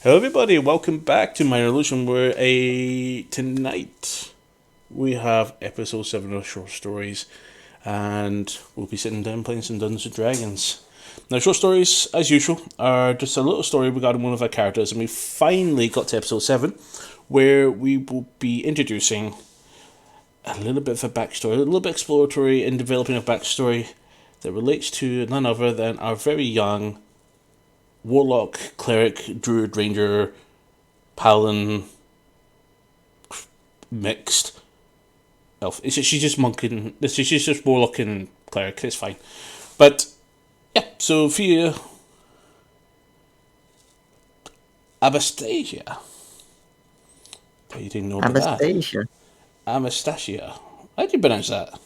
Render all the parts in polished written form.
Hello, everybody. Welcome back to Minor Illusion. Tonight we have episode 7 of short stories, and we'll be sitting down playing some Dungeons and Dragons. Now, short stories, as usual, are just a little story regarding one of our characters, and we finally got to episode 7, where we will be introducing a little bit of a backstory, a little bit exploratory in developing a backstory that relates to none other than our very young warlock, cleric, druid, ranger, paladin, mixed elf. She's just monking. She's just warlock and cleric. It's fine. But yeah, Sophia Anastasia. You didn't know about that. Anastasia. How do you pronounce that?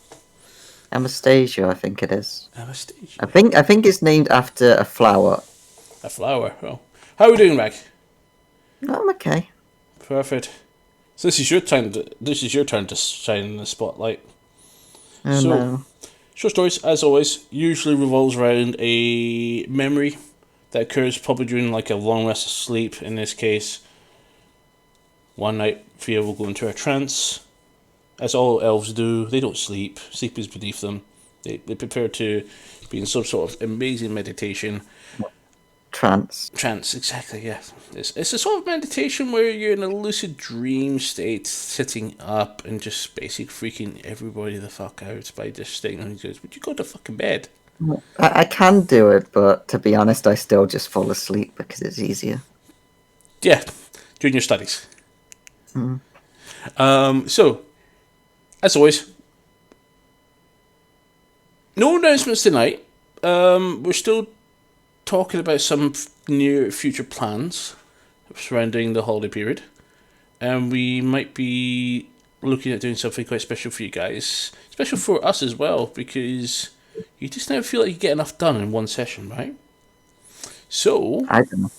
Anastasia, I think it is. Anastasia. I think it's named after a flower. A flower. Oh. How are we doing, Rag? I'm okay. Perfect. So this is your turn. This is your turn to shine in the spotlight. Oh no. Short stories, as always, usually revolves around a memory that occurs probably during like a long rest of sleep. In this case, one night Fia will go into a trance, as all elves do. They don't sleep. Sleep is beneath them. They prepare to be in some sort of amazing meditation. Trance, exactly, yeah. It's a sort of meditation where you're in a lucid dream state, sitting up and just basically freaking everybody the fuck out by just staying on. He goes, "Would you go to fucking bed?" I can do it, but to be honest, I still just fall asleep because it's easier. Yeah, during your studies. Mm. So, as always, no announcements tonight. We're still talking about some near future plans surrounding the holiday period, and we might be looking at doing something quite special for you guys, special for us as well, because you just never feel like you get enough done in one session, right? So, I don't know.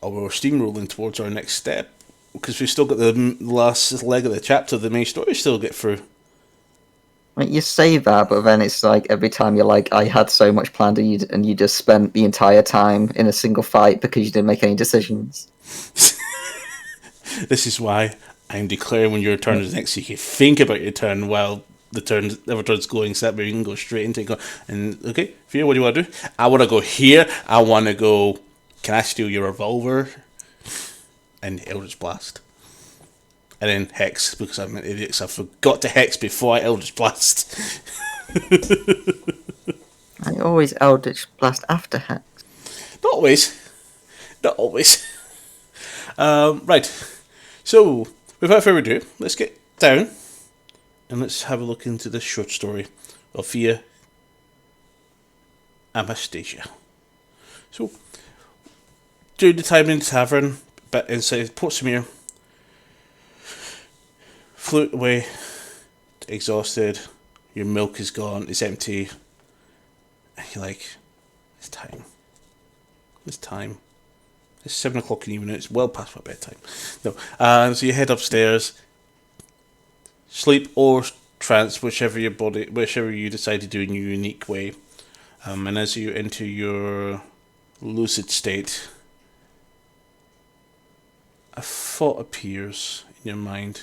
we're steamrolling towards our next step because we've still got the last leg of the chapter, the main story, still to get through. Like, you say that, but then it's like every time you're like, I had so much planned, and you just spent the entire time in a single fight because you didn't make any decisions. This is why I'm declaring when your turn is next, so you can think about your turn while the other turn's going, so that way you can go straight into it. And okay, Fia, what do you want to do? I want to go here. I want to go. Can I steal your revolver? And Eldritch Blast. And then Hex, because I'm an idiot, so I forgot to Hex before I Eldritch Blast. I always Eldritch Blast after Hex. Not always. Not always. Right. So, without further ado, let's get down and let's have a look into this short story of Fia Anastasia. So, during the time in the tavern, but inside Portsmouth, float away, exhausted, your milk is gone, it's empty, and you're like, it's time. It's time. It's 7 o'clock in the evening, it's well past my bedtime. No. So you head upstairs, sleep or trance, whichever you decide to do in your unique way. And as you enter your lucid state, a thought appears in your mind,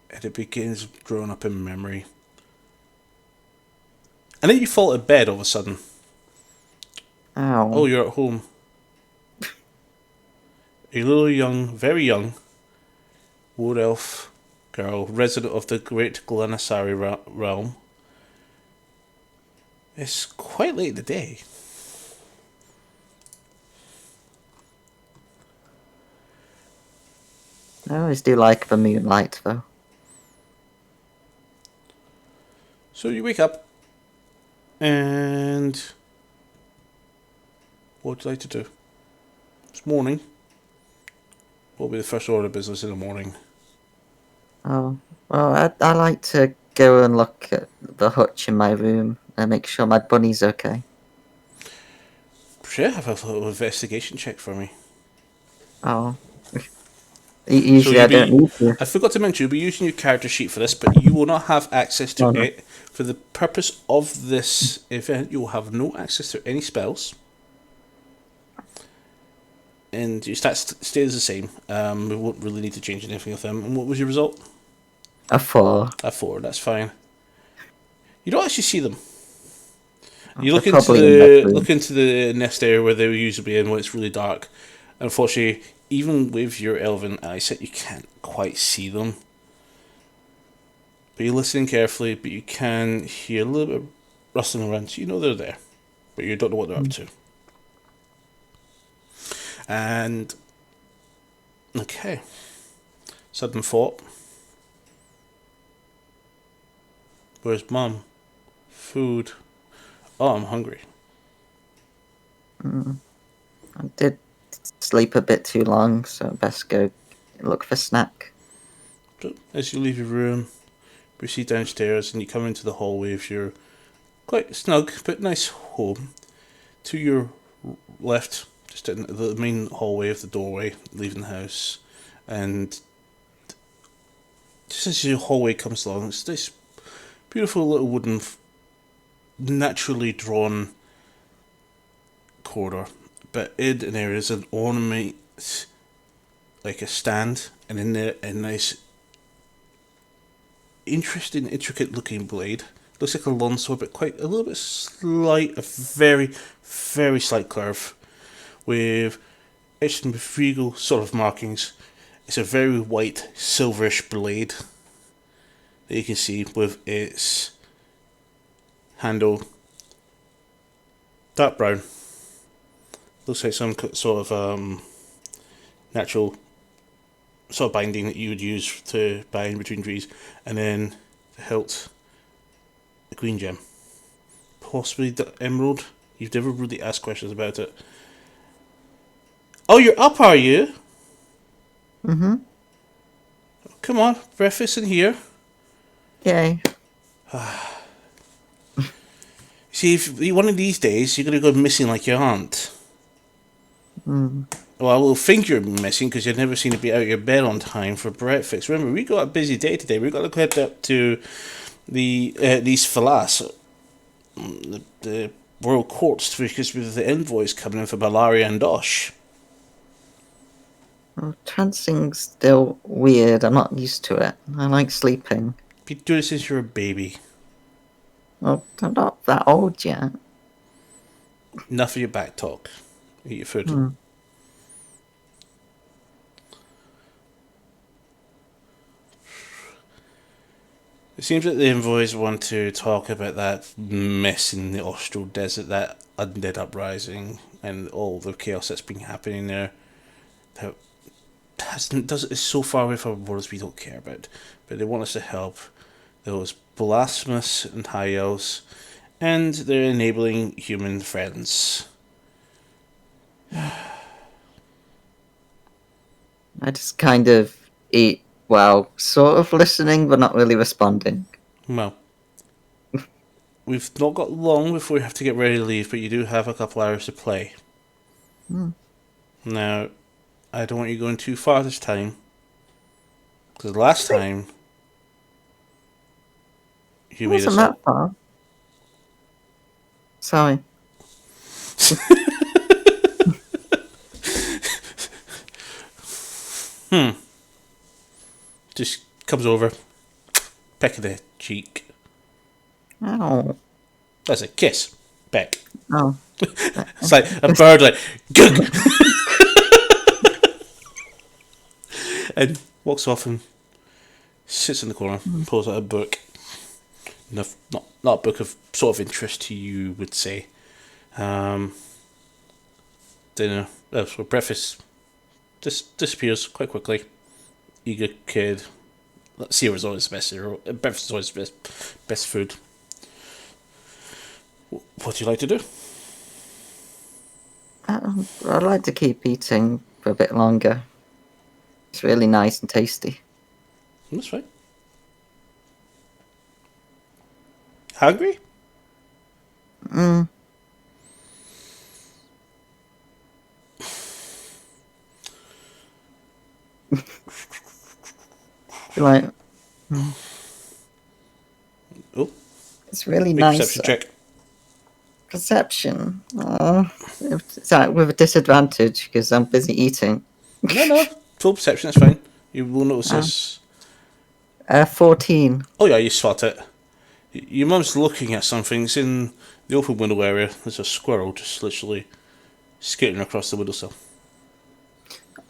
and it begins growing up in memory. And then you fall to bed all of a sudden. Ow. Oh, you're at home. A little young, very young, wood elf girl, resident of the great Glenasari realm. It's quite late in the day. I always do like the moonlight, though. So you wake up, and what would you like to do? It's morning. What will be the first order of business in the morning? Oh, well, I like to go and look at the hutch in my room and make sure my bunny's okay. Sure, have a little investigation check for me. Oh. Usually I don't need to. I forgot to mention, you'll be using your character sheet for this, but you will not have access to it. For the purpose of this event, you will have no access to any spells. and your stats stays the same. We won't really need to change anything with them. And what was your result? A 4. A 4. That's fine. You don't actually see them. You They're probably in their room. look into the nest area where they would usually be in when it's really dark. Unfortunately, even with your elven eyesight, you can't quite see them. But you're listening carefully, but you can hear a little bit of rustling around. So you know they're there, but you don't know what they're up to. And okay, sudden thought. Where's Mum? Food. Oh, I'm hungry. I did sleep a bit too long, so best go look for snack. So as you leave your room, proceed downstairs, and you come into the hallway of your quite snug but nice home. To your left, just in the main hallway of the doorway, leaving the house, and just as your hallway comes along, it's this beautiful little wooden, naturally drawn corridor. But in an area there's an ornament, like a stand, and in there a nice, interesting, intricate looking blade. Looks like a long sword, but quite a little bit slight, a very, very slight curve, with etched with regal sort of markings. It's a very white, silverish blade that you can see with its handle dark brown. Looks like some sort of natural sort of binding that you would use to bind between trees, and then the hilt, the green gem, possibly the emerald. You've never really asked questions about it. Oh, you're up, are you? Mm-hmm. Come on, breakfast in here. Yay. See, if one of these days you're gonna go missing like your aunt. Well, I will think you're missing because you've never seen to be out of your bed on time for breakfast. Remember, we got a busy day today. We got to head up to the East Falas, the royal courts, because with the envoys coming in for Malaria and Dosh. Well, trancing's still weird. I'm not used to it. I like sleeping. Been doing this since you're a baby. Well, I'm not that old yet. Enough of your back talk. Eat your food. It seems that the envoys want to talk about that mess in the Austral Desert, that undead uprising, and all the chaos that's been happening there. That is so far away from our borders we don't care about. But they want us to help those blasphemous and high elves, and they're enabling human friends. I just kind of eat while sort of listening, but not really responding. Well, we've not got long before we have to get ready to leave, but you do have a couple hours to play. Now, I don't want you going too far this time, because last time you It made wasn't us that up. far. Sorry. Just comes over, peck of the cheek. Ow. That's a kiss. Peck. Oh. It's like a bird, like, gug! And walks off and sits in the corner, pulls out a book. Not a book of sort of interest to you, would say. Dinner, for breakfast, just disappears quite quickly. Eager kid. Cereal is always the best cereal. Breakfast is always the best food. What do you like to do? I'd like to keep eating for a bit longer. It's really nice and tasty. That's fine. Hungry? Like, Oh, it's really big nice. perception check. Perception. Oh, is that with a disadvantage because I'm busy eating? No, full perception, that's fine. You will notice Um, this. 14. Oh yeah, you spot it. Your mum's looking at something. It's in the open window area. There's a squirrel just literally skating across the windowsill.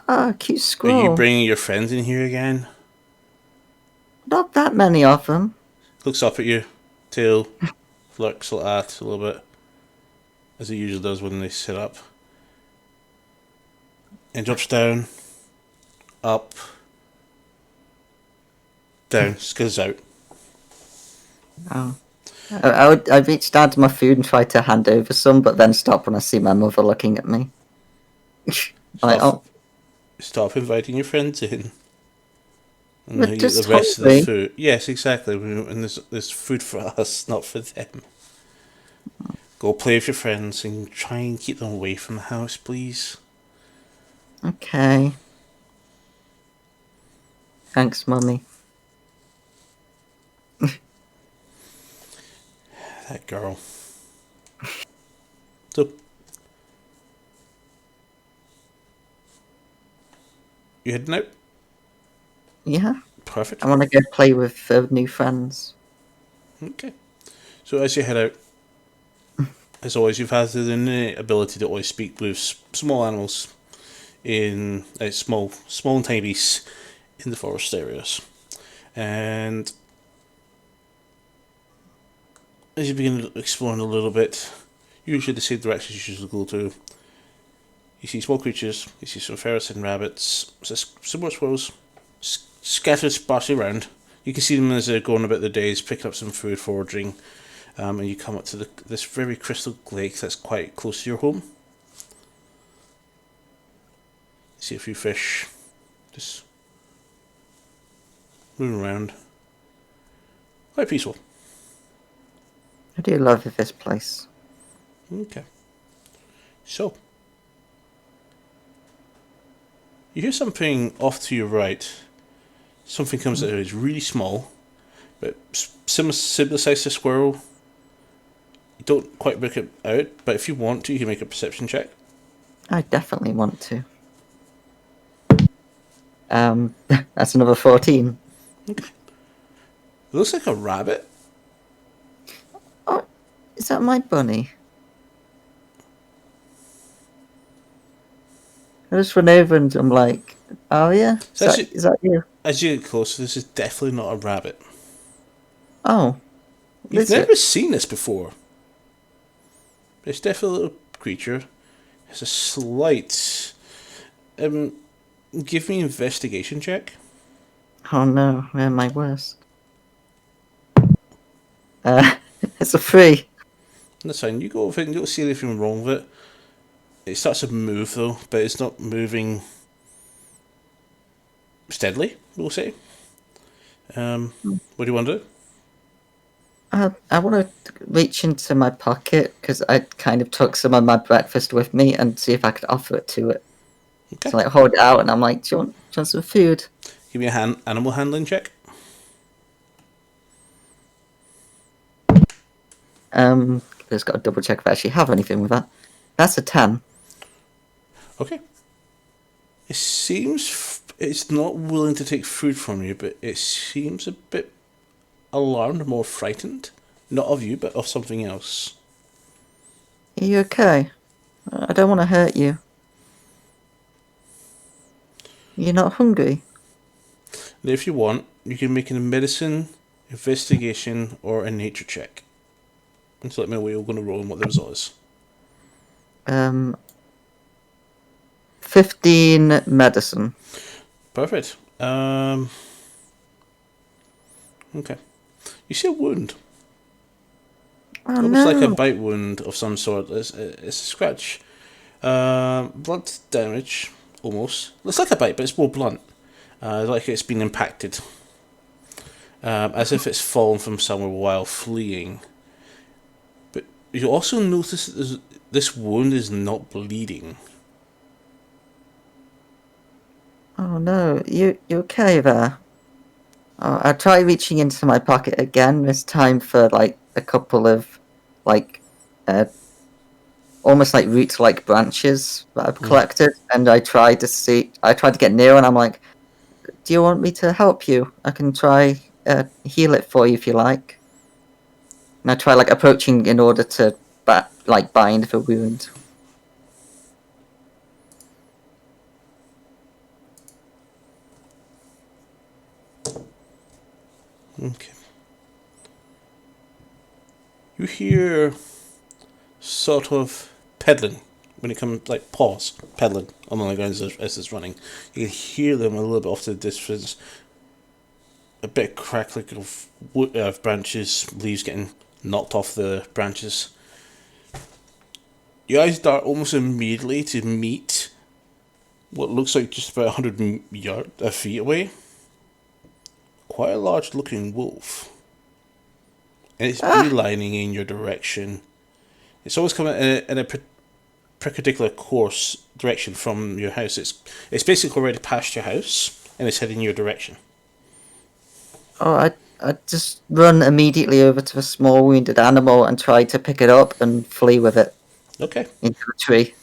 Ah, cute Are you squirrel. bringing your friends in here again? Not that many of them. Looks up at you. Tail flicks like that a little bit, as it usually does when they sit up. And jumps down, up, down, skids out. Oh. I reached down to my food and tried to hand over some, but then stop when I see my mother looking at me. I'm like, Stop, oh, stop inviting your friends in. And we're they eat the just rest of the hungry. food. Yes, exactly. And there's food for us, not for them. Go play with your friends and try and keep them away from the house, please. Okay. Thanks, mummy. That girl. So, you heading out? Yeah, Perfect. I want to go play with new friends. Okay. So as you head out, as always, you've had the innate ability to always speak with small animals in small and tiny beasts in the forest areas, and as you begin exploring a little bit, usually the same directions you usually go to. You see small creatures. You see some ferrets and rabbits, some more squirrels, scattered sparsely around. You can see them as they're going about their days, picking up some food, foraging, and you come up to this very crystal lake that's quite close to your home. You see a few fish just moving around. Quite peaceful. I do love this place. Okay. So, you hear something off to your right. Something comes out. It's really small, but similar size to a squirrel. You don't quite work it out, but if you want to, you can make a perception check. I definitely want to. That's another 14. Okay. It looks like a rabbit. Oh, is that my bunny? I just run over and I'm like, oh yeah, So is that you? as you get closer, this is definitely not a rabbit. Oh, what You've is never it? seen this before. It's definitely a little creature. It's a slight. Um, Give me an investigation check. Oh no, they're my worst. It's a 3. That's fine. You go over it and you don't see anything wrong with it. It starts to move though, but it's not moving steadily, we'll say. What do you want to do? I want to reach into my pocket because I kind of took some of my breakfast with me and see if I could offer it to it. Okay. So like hold it out and I'm like, do you want some food? Give me a animal handling check. Just got to double check if I actually have anything with that. That's a 10. Okay. It seems it's not willing to take food from you, but it seems a bit alarmed, more frightened. Not of you, but of something else. Are you okay? I don't want to hurt you. You're not hungry? Now, if you want, you can make a medicine, investigation, or a nature check. And so let me know what you're going to roll and what the result is. 15 medicine. Perfect. Okay. You see a wound. Oh Almost like a no. bite wound of some sort. It's a scratch. Blunt damage, almost. Looks like a bite, but it's more blunt. Like it's been impacted. As if it's fallen from somewhere while fleeing. But you also notice that this wound is not bleeding. Oh no. You okay there? I try reaching into my pocket again, this time for like a couple of like almost like root-like branches that I've collected, and I tried to get near, and I'm like, "Do you want me to help you? I can try heal it for you if you like." And I try like approaching in order to bind the wound. Okay. You hear sort of peddling when it comes, like paws peddling on the ground as it's running. You can hear them a little bit off to the distance. A bit of crackling of branches, leaves getting knocked off the branches. You guys dart almost immediately to meet what looks like just about 100 feet away. Quite a large looking wolf. And it's beelining in your direction. It's always coming in a perpendicular course direction from your house. It's basically already past your house and it's heading your direction. Oh, I just run immediately over to the small wounded animal and try to pick it up and flee with it Okay. into a tree.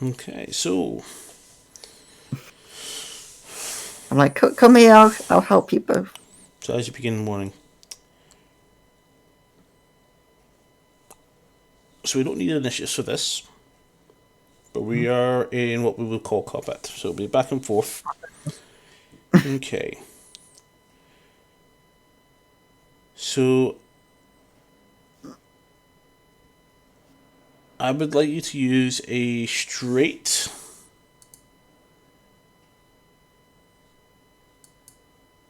Okay, so I'm like, "Come here, I'll help you both." as you begin the morning. So we don't need initiatives for this. But we are in what we would call combat. So it'll be back and forth. Okay. So I would like you to use a straight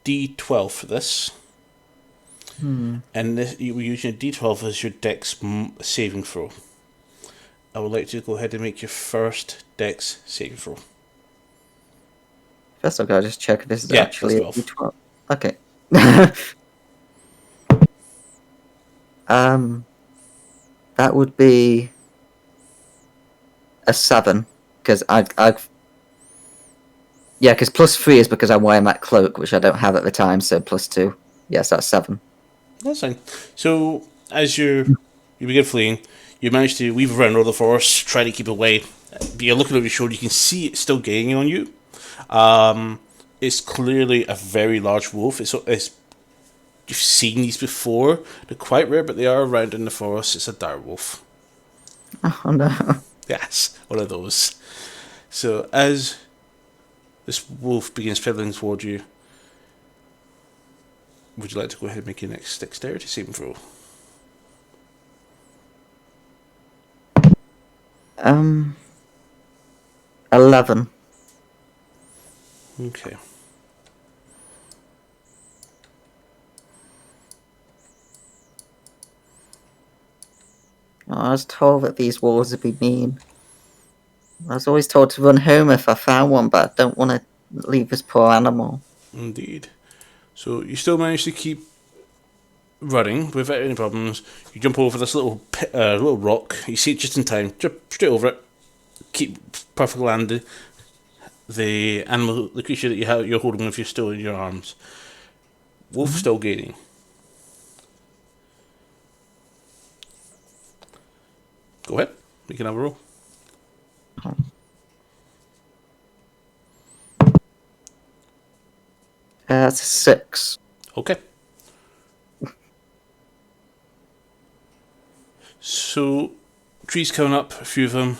D12 for this. And this, you were using a D12 as your dex saving throw. I would like you to go ahead and make your first dex saving throw. First, I've got to just check if this is Yeah, actually a that's 12. D12. Okay. That would be a 7 because I've because +3 is because I'm wearing that cloak, which I don't have at the time, so +2. Yes, that's 7. That's fine. So as you begin fleeing, you manage to weave around all the forest, try to keep away. But you're looking over your shoulder, you can see it's still gaining on you. It's clearly a very large wolf. It's you've seen these before. They're quite rare, but they are around in the forest. It's a dire wolf. Oh no. Yes, one of those. So as this wolf begins pedaling towards you, would you like to go ahead and make your next dexterity saving throw? 11. Okay. Oh, I was told that these wolves would be mean. I was always told to run home if I found one, but I don't want to leave this poor animal. Indeed. So you still manage to keep running without any problems. You jump over this little rock. You see it just in time. Jump straight over it. Keep perfectly landed. The animal, the creature that you're holding with you still in your arms. Wolf still gaining. Go ahead. We can have a roll. That's a 6. Okay. So, trees coming up, a few of them.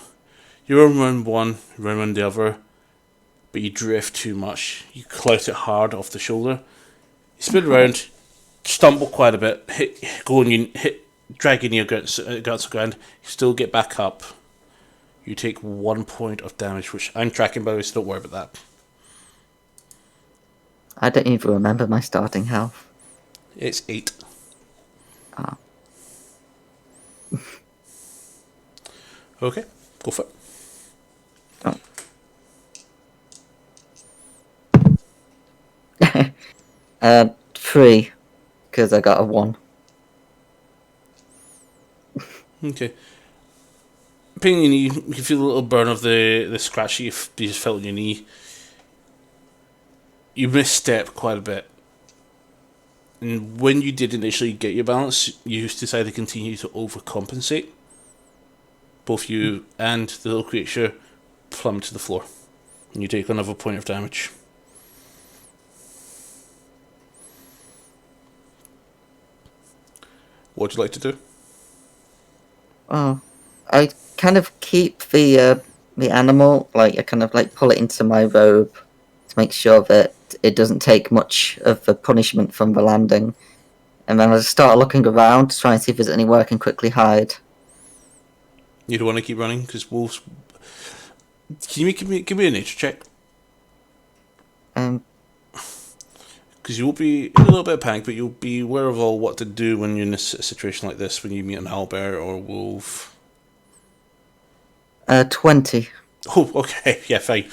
You run around one, you run around the other, but you drift too much. You clout it hard off the shoulder. You spin around, stumble quite a bit, dragging your guts to the ground. You still get back up. You take 1 point of damage, which I'm tracking by the way, so don't worry about that. I don't even remember my starting health. It's 8. Ah. Okay, go for it. Oh. 3, because I got a 1. Okay. Pain in your knee, you can feel a little burn of the scratch you just felt in your knee. You misstep quite a bit. And when you did initially get your balance, you decided to continue to overcompensate. Both you and the little creature plummet to the floor. And you take another point of damage. What would you like to do? Oh, I kind of keep the animal, like I kind of like pull it into my robe to make sure that it doesn't take much of the punishment from the landing, and then I just start looking around to try and see if there's anywhere I can quickly hide. You don't want to keep running because wolves. Can you give me a nature check? Um, Because you will be in a little bit of panic, but you'll be aware of all what to do when you're in a situation like this. When you meet an owlbear or a wolf. 20. Oh, okay, yeah, fine.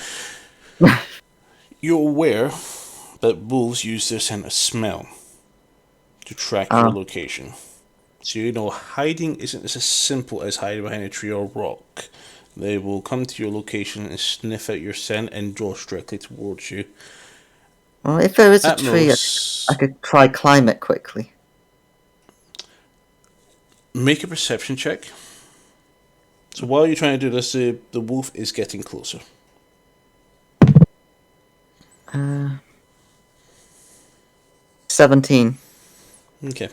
You're aware that wolves use their scent of smell to track your Oh, location. So you know hiding isn't as simple as hiding behind a tree or rock. They will come to your location and sniff out your scent and draw directly towards you. well, if there is a At tree, I most, could try climb it quickly. make a perception check. So while you're trying to do this, the wolf is getting closer. Uh, 17. Okay.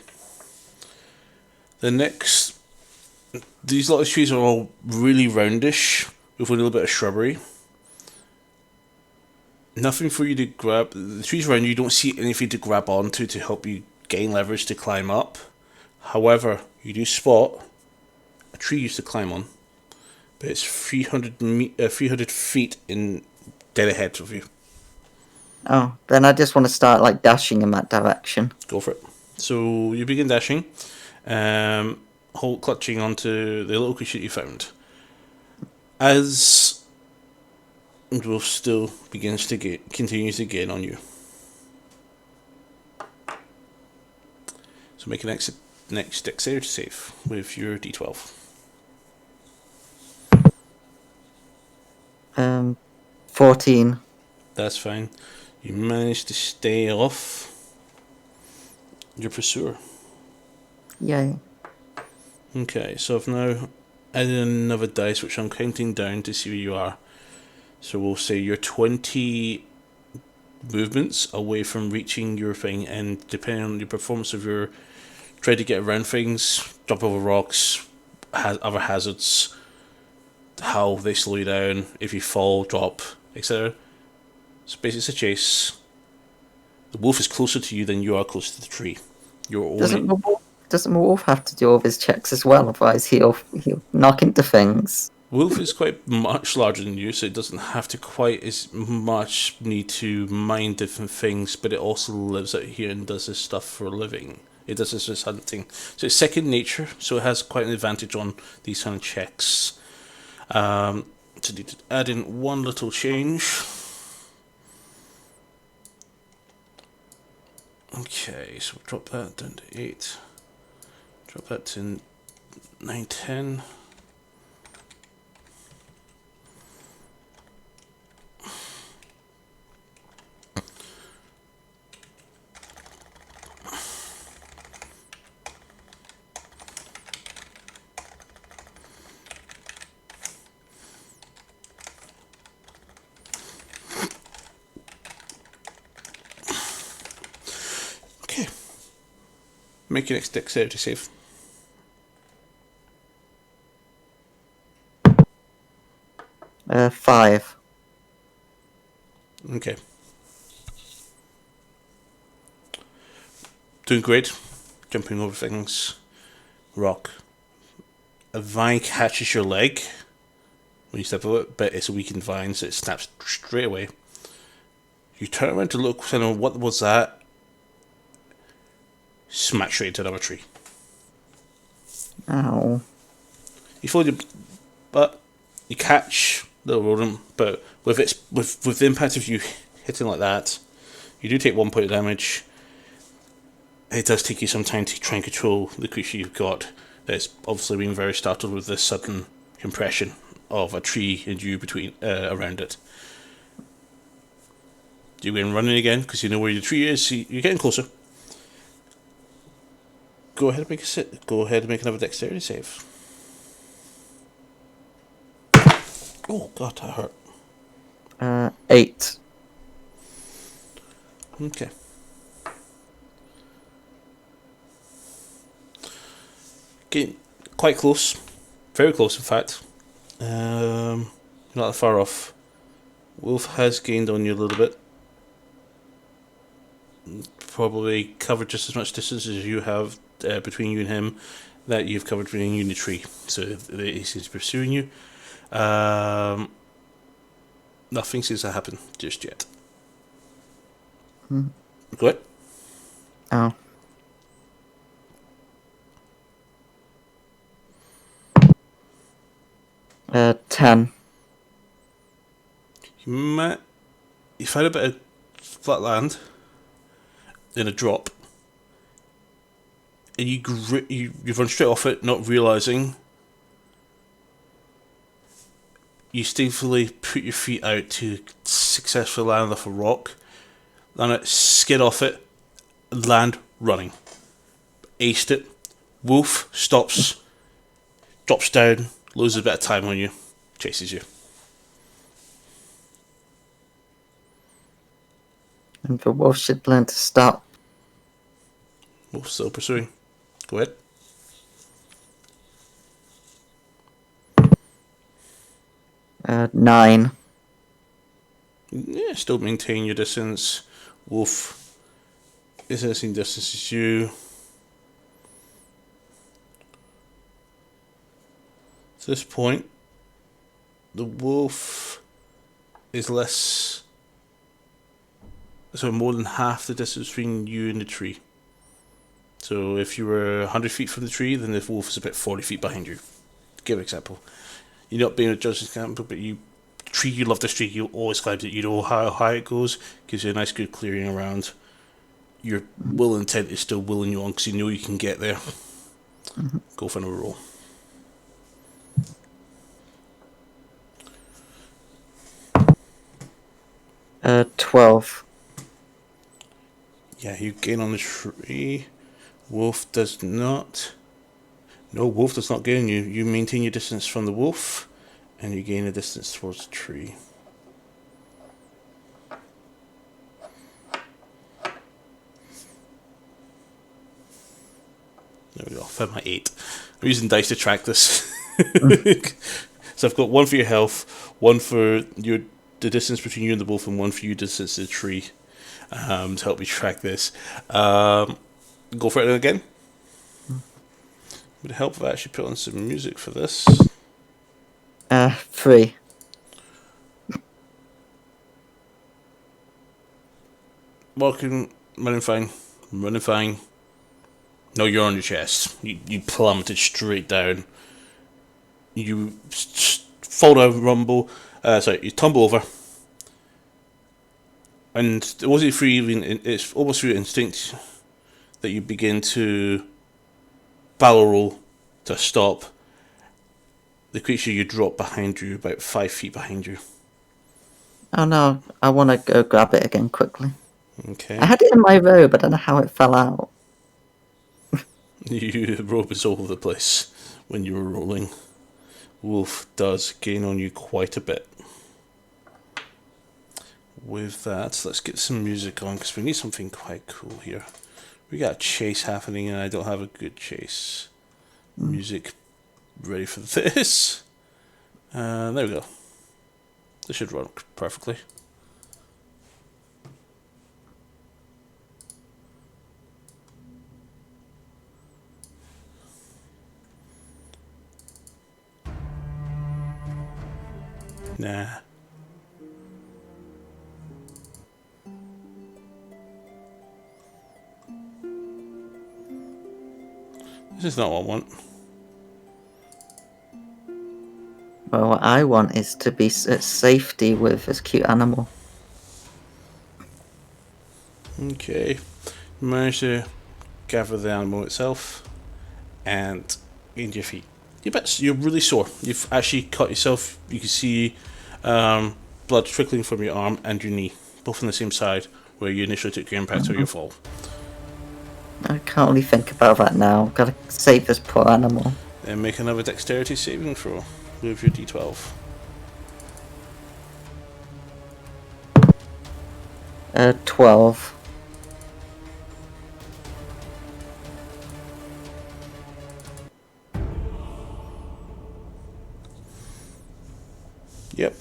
The next, these lot of trees are all really roundish with a little bit of shrubbery. Nothing for you to grab. The trees around you don't see anything to grab onto to help you gain leverage to climb up. However, you do spot a tree you used to climb on, but it's 300 feet in dead ahead of you. Oh, then I just want to start like dashing in that direction. Go for it. So you begin dashing, hold clutching onto the little creature you found. As the wolf still continues to gain on you. So make an next dexterity save with your d12. 14. That's fine. You managed to stay off your pursuer. Yay. Okay, so I've now added another dice which I'm counting down to see where you are. So we'll say you're 20 movements away from reaching your thing, and depending on your performance of your try to get around things, jump over rocks, other hazards, how they slow you down, if you fall, drop, etc. So basically it's a chase. The wolf is closer to you than you are close to the tree. You're only Doesn't the wolf have to do all of his checks as well? Otherwise, he'll knock into things. wolf is quite much larger than you, so it doesn't have to quite as much need to mind different things, but it also lives out here and does this stuff for a living. It does this as hunting. So it's second nature, so it has quite an advantage on these kind of checks. So need to add in one little change. Okay, so we'll drop that down to 8. Drop that to 9, 10. Okay. Make your next dexterity save. 5. Okay. Doing great. Jumping over things. Rock. A vine catches your leg when you step over it, but it's a weakened vine, so it snaps straight away. You turn around to look, kind of, what was that? Smack straight into another tree. Ow. You follow your butt, you catch the rodent, but with the impact of you hitting like that, you do take 1 point of damage. It does take you some time to try and control the creature you've got. That's obviously been very startled with this sudden compression of a tree and you between around it. You go in running again because you know where your tree is. So you're getting closer. Go ahead and make another dexterity save. Oh god, that hurt. 8. Okay. Getting quite close. Very close, in fact. Not that far off. Wolf has gained on you a little bit. Probably covered just as much distance as you have between you and him that you've covered between you and the tree. So he seems to be pursuing you. Nothing seems to happen just yet. Go ahead. Oh. Uh, 10. You find a bit of flat land in a drop, and you run straight off it, not realizing. You stealthily put your feet out to successfully land off a rock, land it, skid off it, and land running. Aced it. Wolf stops, drops down, loses a bit of time on you, chases you. And the wolf should learn to stop. Wolf still pursuing. Go ahead. Uh, 9. Yeah, still maintain your distance. Wolf is in the same distance as you. At this point, the wolf is less. So more than half the distance between you and the tree. So if you were 100 feet from the tree, then the wolf is about 40 feet behind you. To give an example. You're not being a judge's example, but you love this tree, you always climb it, you know how high it goes, gives you a nice good clearing around. Your will intent is still willing you on because you know you can get there. Go for another roll. Uh, 12. Yeah, you gain on the tree. Wolf does not. No, wolf does not gain you. You maintain your distance from the wolf, and you gain a distance towards the tree. There we go. Found my 8. I'm using dice to track this. So I've got 1 for your health, 1 for the distance between you and the wolf, and 1 for you distance to the tree. To help me track this. Go for it again. Would it help if I actually put on some music for this? 3. Walking, running fine, running fine. No, you're on your chest. You plummeted straight down. You fall down, rumble. You tumble over. And it wasn't through even. It's almost through instinct that you begin to barrel roll to stop. The creature you drop behind you, about 5 feet behind you. Oh no, I want to go grab it again quickly. Okay. I had it in my robe, I don't know how it fell out. Your robe is all over the place when you were rolling. Wolf does gain on you quite a bit. With that, let's get some music on because we need something quite cool here. We got a chase happening and I don't have a good chase. Music ready for this. There we go. This should run perfectly. Nah. This is not what I want. Well, what I want is to be at safety with this cute animal. Okay. You manage to gather the animal itself and into your feet. You're really sore. You've actually cut yourself. You can see blood trickling from your arm and your knee, both on the same side where you initially took your impact or your fall. I can't really think about that now. Gotta save this poor animal. Then make another dexterity saving throw with your d12. 12. Yep.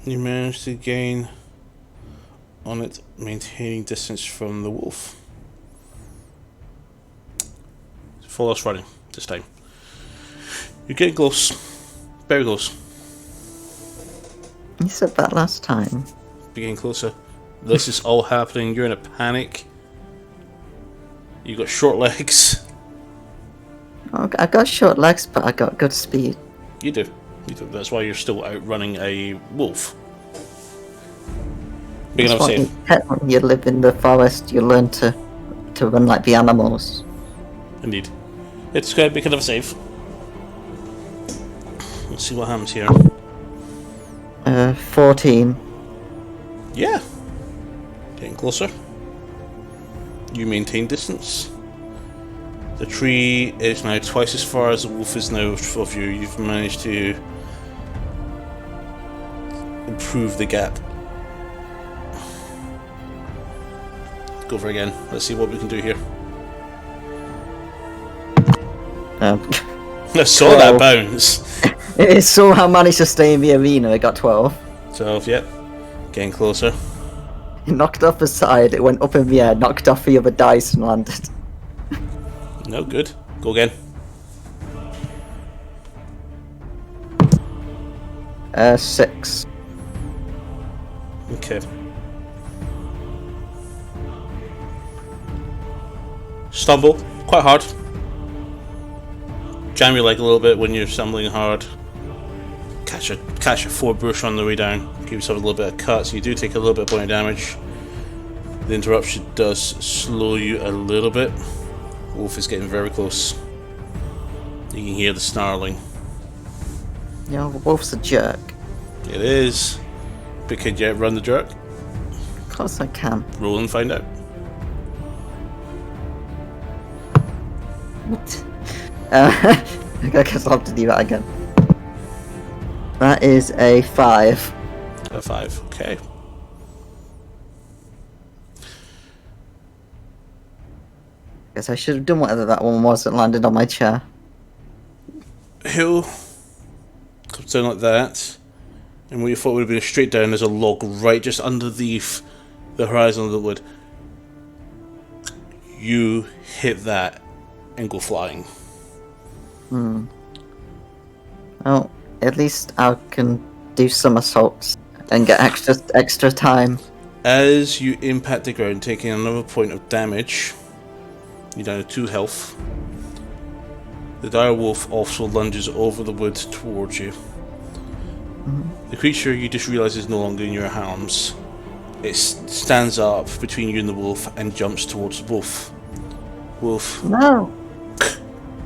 You managed to gain on it, maintaining distance from the wolf. Full us running this time. You're getting close. Very close. You said that last time. You're getting closer. This is all happening. You're in a panic. You got short legs. Oh, I got short legs, but I got good speed. You do. You do. That's why you're still outrunning a wolf. Big enough That's what save. when you live in the forest, you learn to run like the animals. Indeed. It's quite big enough save. Let's see what happens here. 14. Yeah. Getting closer. You maintain distance. The tree is now twice as far as the wolf is now of you. You've managed to improve the gap. Go over again. Let's see what we can do here. I saw that bounce. It somehow managed to stay in the arena. It got 12. 12, yep. Getting closer. It knocked off the side. It went up in the air, knocked off the other dice, and landed. No, good. Go again. 6. Okay. Stumble. Quite hard. Jam your leg a little bit when you're stumbling hard. Catch a 4 bush on the way down. Give yourself a little bit of cut, so you do take a little bit of point damage. The interruption does slow you a little bit. Wolf is getting very close. You can hear the snarling. You know, the wolf's a jerk. It is. But could you outrun the jerk? Of course I can. Roll and find out. What? I guess I'll have to do that again. That is a 5. A 5. Okay. Guess I should have done whatever that one was that landed on my chair. Hill comes down like that, and what you thought would have been a straight down, there's a log right just underneath the horizon of the wood. You hit that and go flying. Oh, at least I can do somersaults and get extra time. As you impact the ground, taking another point of damage, you're down to 2 health. The dire wolf also lunges over the wood towards you. The creature you just realise is no longer in your arms. It stands up between you and the wolf and jumps towards the wolf. Wolf No.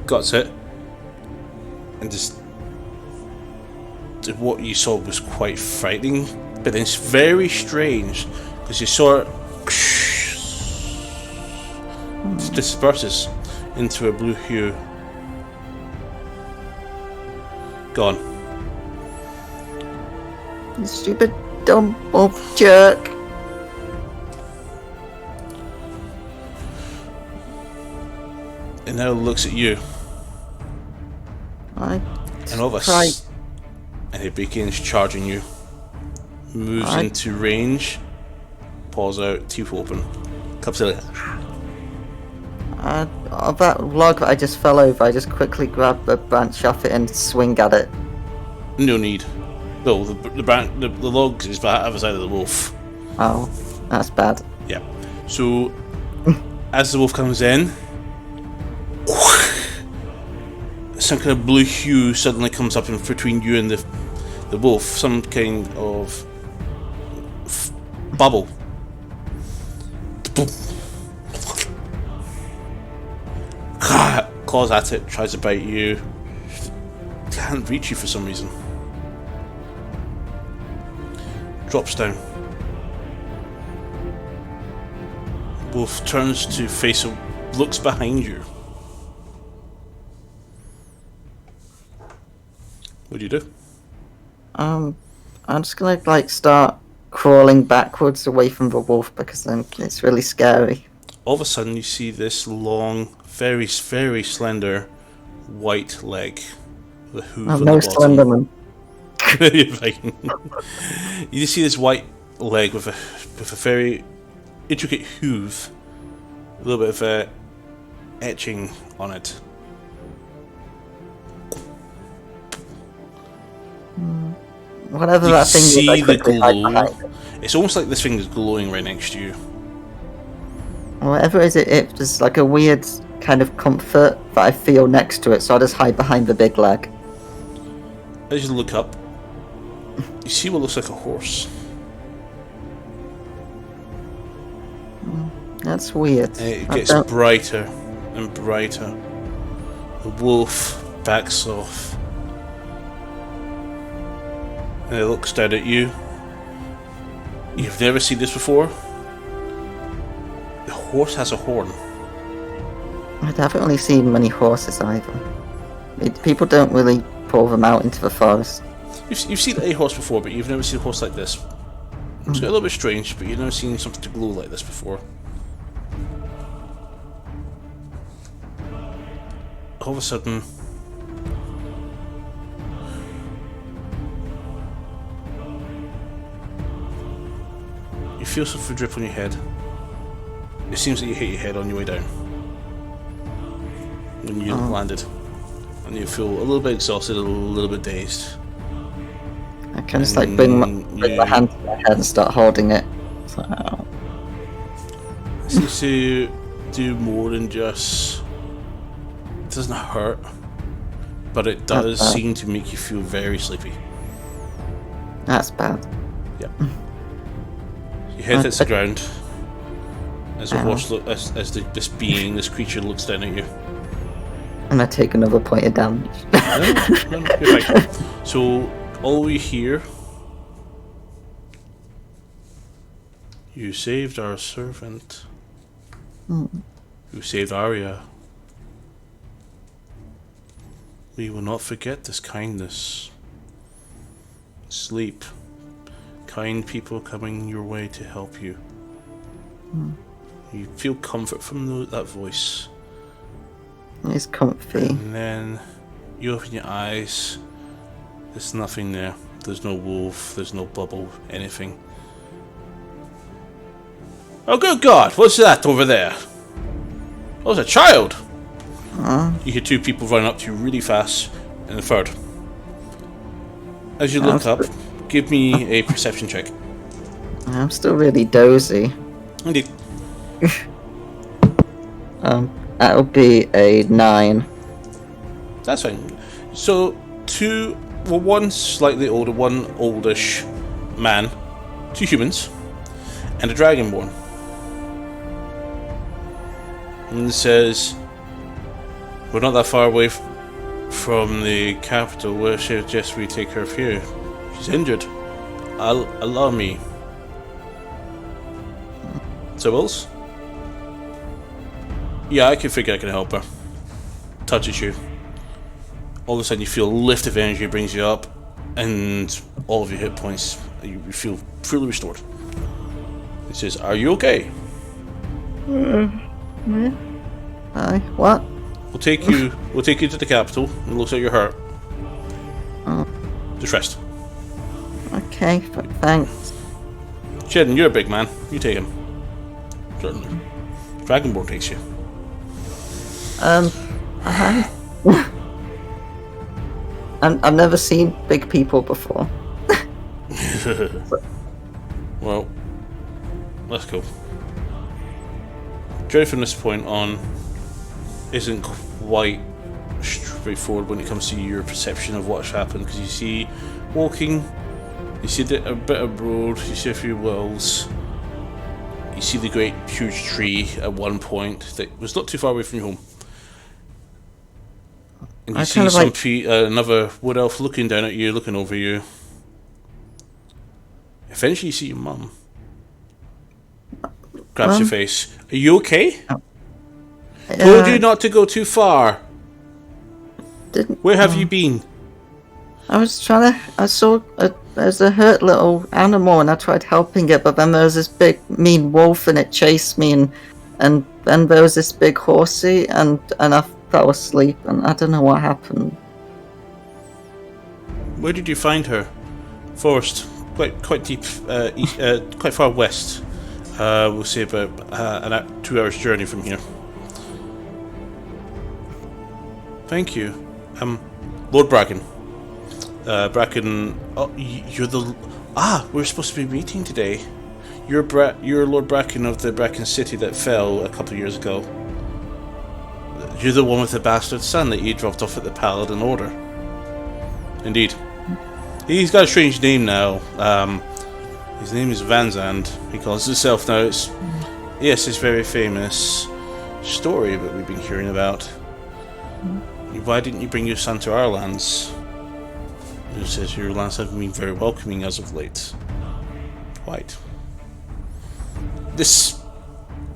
guts it, and just what you saw was quite frightening, but then it's very strange because you saw it disperses into a blue hue. Gone. You stupid, dumb wolf jerk. It now looks at you, I and all of a tried. and it begins charging you. Moves I- into range, paws out, teeth open. Comes in. That log that I just fell over, I just quickly grab a branch off it and swing at it. No need. No, the log is the other side of the wolf. Oh, that's bad. Yeah. So, as the wolf comes in, some kind of blue hue suddenly comes up in between you and the wolf. Some kind of bubble. Claws at it, tries to bite you. Can't reach you for some reason. Drops down. Wolf turns to face him, looks behind you. What do you do? I'm just gonna start crawling backwards away from the wolf because it's really scary. All of a sudden, you see this long, very, very slender white leg with a hoof Oh, on no the bottom. Slenderman. You're fine. You just see this white leg with a very intricate hoof, a little bit of etching on it. Whatever You that can thing is, I see the quickly hide glow. behind it. It's almost like this thing is glowing right next to you. Whatever it is, there's like a weird kind of comfort that I feel next to it, so I just hide behind the big leg. As you look up, you see what looks like a horse. That's weird. And it I gets don't- brighter and brighter. The wolf backs off. And it looks down at you. You've never seen this before. The horse has a horn. I haven't really seen many horses either. People don't really pull them out into the forest. You've seen a horse before, but you've never seen a horse like this. It's a little bit strange, but you've never seen something to glow like this before. All of a sudden, you feel something drip on your head. It seems that you hit your head on your way down when you landed, and you feel a little bit exhausted, a little bit dazed. I can just like bring my hand to my head and start holding it. It's like, oh. It seems to do more than just. It doesn't hurt, but it does seem to make you feel very sleepy. That's bad. Yep. Your head hits the ground as a horse this being, this creature looks down at you. And I take another point of damage. No, you're fine. So all we hear, you saved our servant. You saved Arya. We will not forget this kindness. Sleep. Kind people coming your way to help you. You feel comfort from that voice. It's comfy. And then you open your eyes. There's nothing there. There's no wolf. There's no bubble. Anything. Oh, good God! What's that over there? Oh, it's a child! You hear two people running up to you really fast, and a third. As you look up, give me a perception check. I'm still really dozy. Indeed. That'll be a 9. That's fine. So, one slightly older, one oldish man, 2 humans, and a dragonborn. And it says, we're not that far away from the capital. Where suggest we take her here? She's injured. Allow me. So, Wills? Yeah, I can figure I can help her. Touches you. All of a sudden you feel a lift of energy brings you up, and all of your hit points, you feel fully restored. It says, are you okay? Aye, what? We'll take you to the capital. It looks like you're hurt. Just rest. Okay, thanks. Shedden, you're a big man. You take him. Certainly. Dragonborn takes you. I've never seen big people before. Well, let's go. Journey from this point on isn't quite straightforward when it comes to your perception of what's happened, because you see walking, you see a bit of road, you see a few wells, you see the great huge tree at one point that was not too far away from your home, and you see another wood elf looking down at you, looking over you. Eventually you see your mum. Grabs your face. Are you okay? Told you not to go too far. Didn't. Where have you been? I was trying to. I saw there's a hurt little animal, and I tried helping it, but then there was this big mean wolf, and it chased me, and there was this big horsey, and I fell asleep, and I don't know what happened. Where did you find her? Forest, quite deep, quite far west. We'll say about 2 hours journey from here. Thank you. Lord Bracken. Bracken. Oh, you're the. We're supposed to be meeting today. You're Lord Bracken of the Bracken City that fell a couple of years ago. You're the one with the bastard son that you dropped off at the Paladin Order. Indeed. He's got a strange name now. His name is Vanzand. He calls himself now. Yes, it's very famous story that we've been hearing about. Why didn't you bring your son to our lands? He says your lands haven't been very welcoming as of late. Quite. This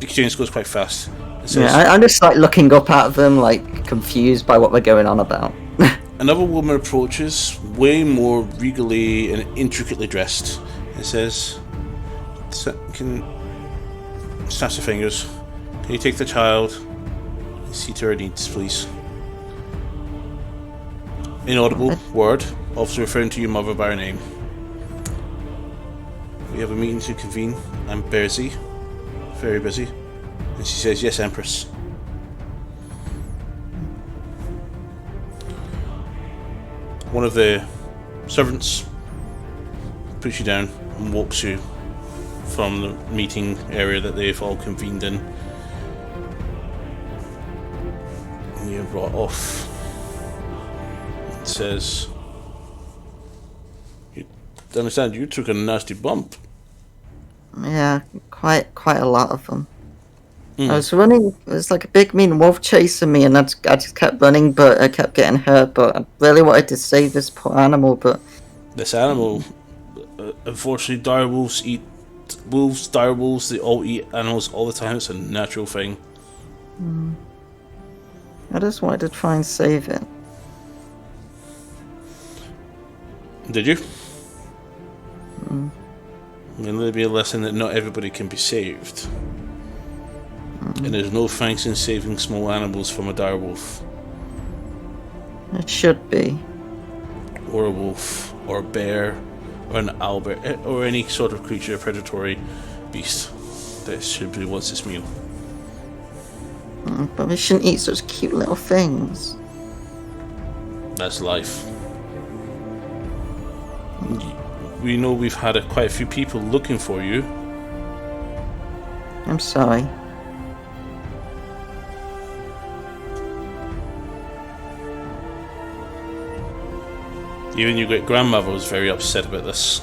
exchange goes quite fast. Says, I'm just like looking up at them, like confused by what they're going on about. Another woman approaches, way more regally and intricately dressed, and says, "Can snap your fingers? Can you take the child and see to her needs, please?" Inaudible word, also referring to your mother by her name. We have a meeting to convene. I'm busy, very busy. And she says, "Yes, Empress." One of the servants puts you down and walks you from the meeting area that they've all convened in. And you're brought off. It says, "You understand you took a nasty bump." Yeah, quite a lot of them. I was running. It was like a big mean wolf chasing me, and I just kept running, but I kept getting hurt. But I really wanted to save this poor animal. But this animal, unfortunately, dire wolves eat wolves. Dire wolves, they all eat animals all the time. It's a natural thing. I just wanted to try and save it. Did you? I mean, there'll be a lesson that not everybody can be saved. And there's no thanks in saving small animals from a dire wolf. It should be. Or a wolf, or a bear, or an owlbear, or any sort of creature, a predatory beast that simply wants its meal. But we shouldn't eat such cute little things. That's life. We know we've had quite a few people looking for you. I'm sorry. Even your great grandmother was very upset about this.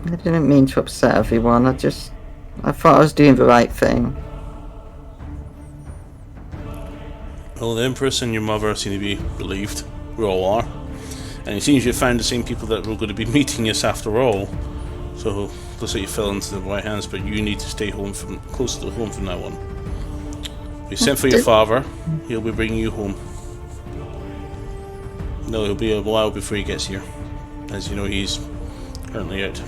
I didn't mean to upset everyone. I thought I was doing the right thing. Well, the Empress and your mother seem to be relieved. We all are. And it seems you found the same people that were going to be meeting us after all. So, looks like you fell into the right hands, but you need to stay close to home from now on. We sent for your father. He'll be bringing you home. No, it'll be a while before he gets here. As you know, he's currently out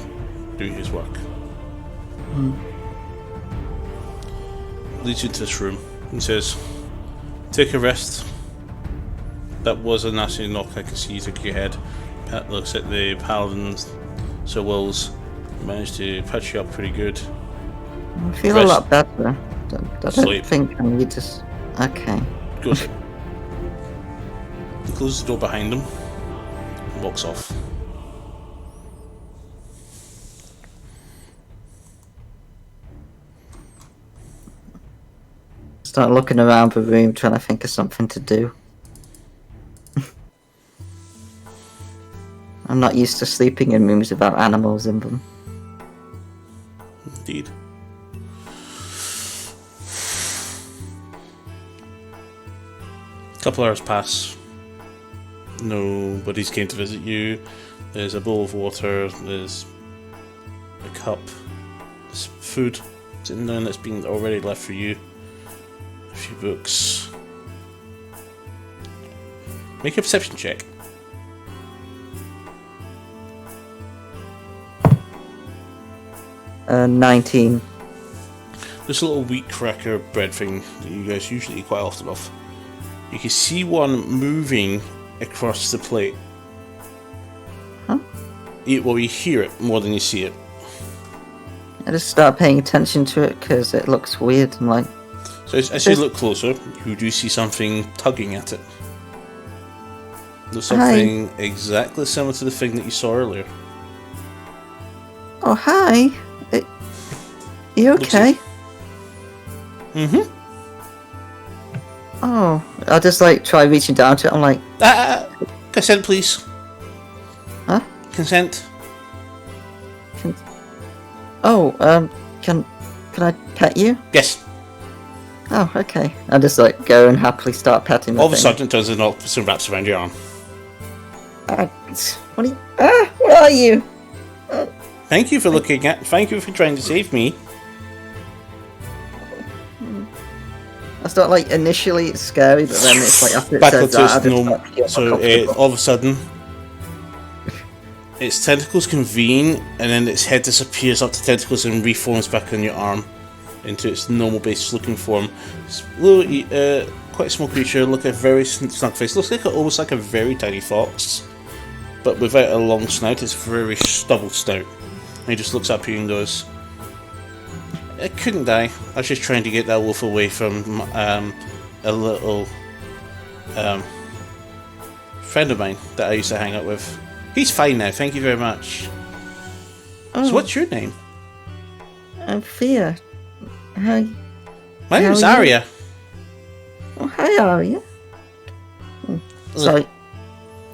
doing his work. Leads you into this room and says, "Take a rest." That was a nasty knock. I can see you took your head. Pat looks at the paladins. Sir Wills managed to patch you up pretty good. I feel a lot better. I don't Sleep. think I need to. Okay. Go sleep. He closes the door behind him and walks off. Start looking around the room, trying to think of something to do. I'm not used to sleeping in rooms without animals in them. Indeed. A couple hours pass. Nobody's came to visit you. There's a bowl of water. There's a cup. There's food sitting down that's been already left for you. A few books. Make a perception check. 19. This little wheat cracker bread thing that you guys usually eat quite often of. You can see one moving across the plate. Huh? You hear it more than you see it. I just start paying attention to it because it looks weird. I'm like, So as you look closer, you do see something tugging at it. There's something exactly similar to the thing that you saw earlier. oh, hi. You okay? Mm-hmm. Oh, I just like try reaching down to it. I'm like, Consent, please. huh? Consent. Can I pet you? Yes. Oh, okay. I just like go and happily start petting. All of a sudden, it turns into all some wraps around your arm. What are you? What are you? Thank you for looking at. Thank you for trying to save me. I start like initially it's scary, but then it's like after it Back says up to that, I its just normal. start to feel So more comfortable. all of a sudden, its tentacles convene, and then its head disappears up to tentacles and reforms back on your arm into its normal base-looking form. It's little, quite a small creature. Look at a very snug face. Looks like almost like a very tiny fox, but without a long snout. It's very stubble snout. And he just looks up at you and goes, "I couldn't die. I was just trying to get that wolf away from a little friend of mine that I used to hang out with. He's fine now, thank you very much." Oh, So what's your name? I'm Fia. Hi. My name's How are you? Arya. Oh, hi, Arya. Sorry.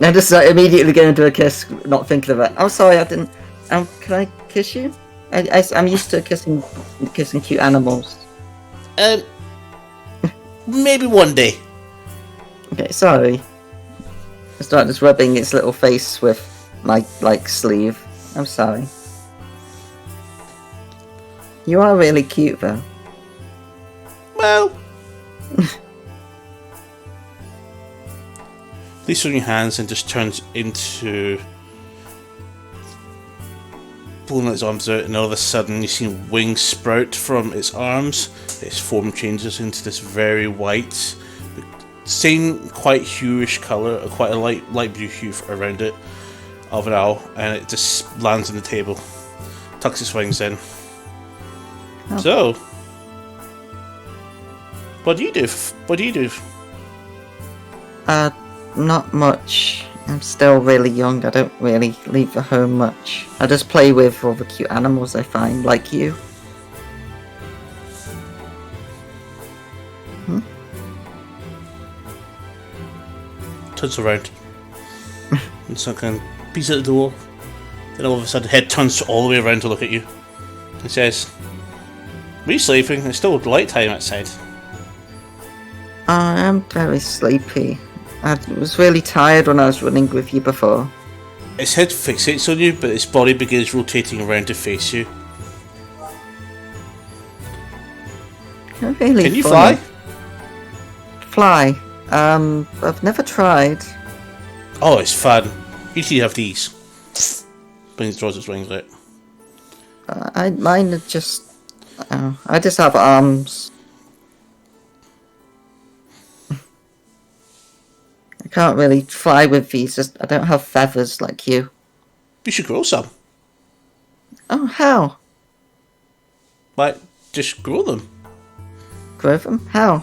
I just like, immediately go into a kiss, not thinking of it. Oh, sorry, I didn't. Can I kiss you? I'm used to kissing cute animals. Maybe one day. Okay, sorry. I start just rubbing its little face with my sleeve. I'm sorry. You are really cute, though. Well, leaves on your hands and just turns into pulling its arms out, and all of a sudden you see wings sprout from its arms. Its form changes into this very white, same quite hue-ish colour, quite a light blue hue around it of an owl, and it just lands on the table, tucks its wings in. Oh. So, what do you do? What do you do? Not much. I'm still really young. I don't really leave the home much. I just play with all the cute animals I find, like you. Turns around and so kind of peeks at the door. Then all of a sudden, head turns all the way around to look at you. And says, "Are you sleeping? It's still light time outside." I am very sleepy. I was really tired when I was running with you before. Its head fixates on you, but its body begins rotating around to face you. You're really Can you funny. fly? Fly? I've never tried. Oh, it's fun. You should have these. Draws its wings out. Mine are just. I just have arms. I can't really fly with these. Just I don't have feathers like you. You should grow some. Oh, how? Like, just grow them. Grow them? How?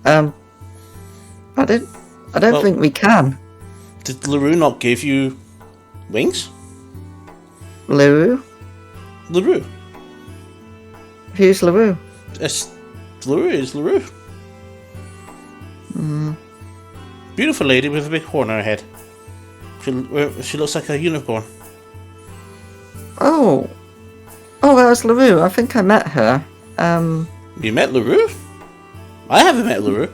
I don't Well- think we can. Did LaRue not give you wings? LaRue? LaRue. Who's LaRue? It's LaRue is LaRue. Beautiful lady with a big horn on her head. She looks like a unicorn. Oh, that was LaRue. I think I met her. You met LaRue? I haven't met LaRue.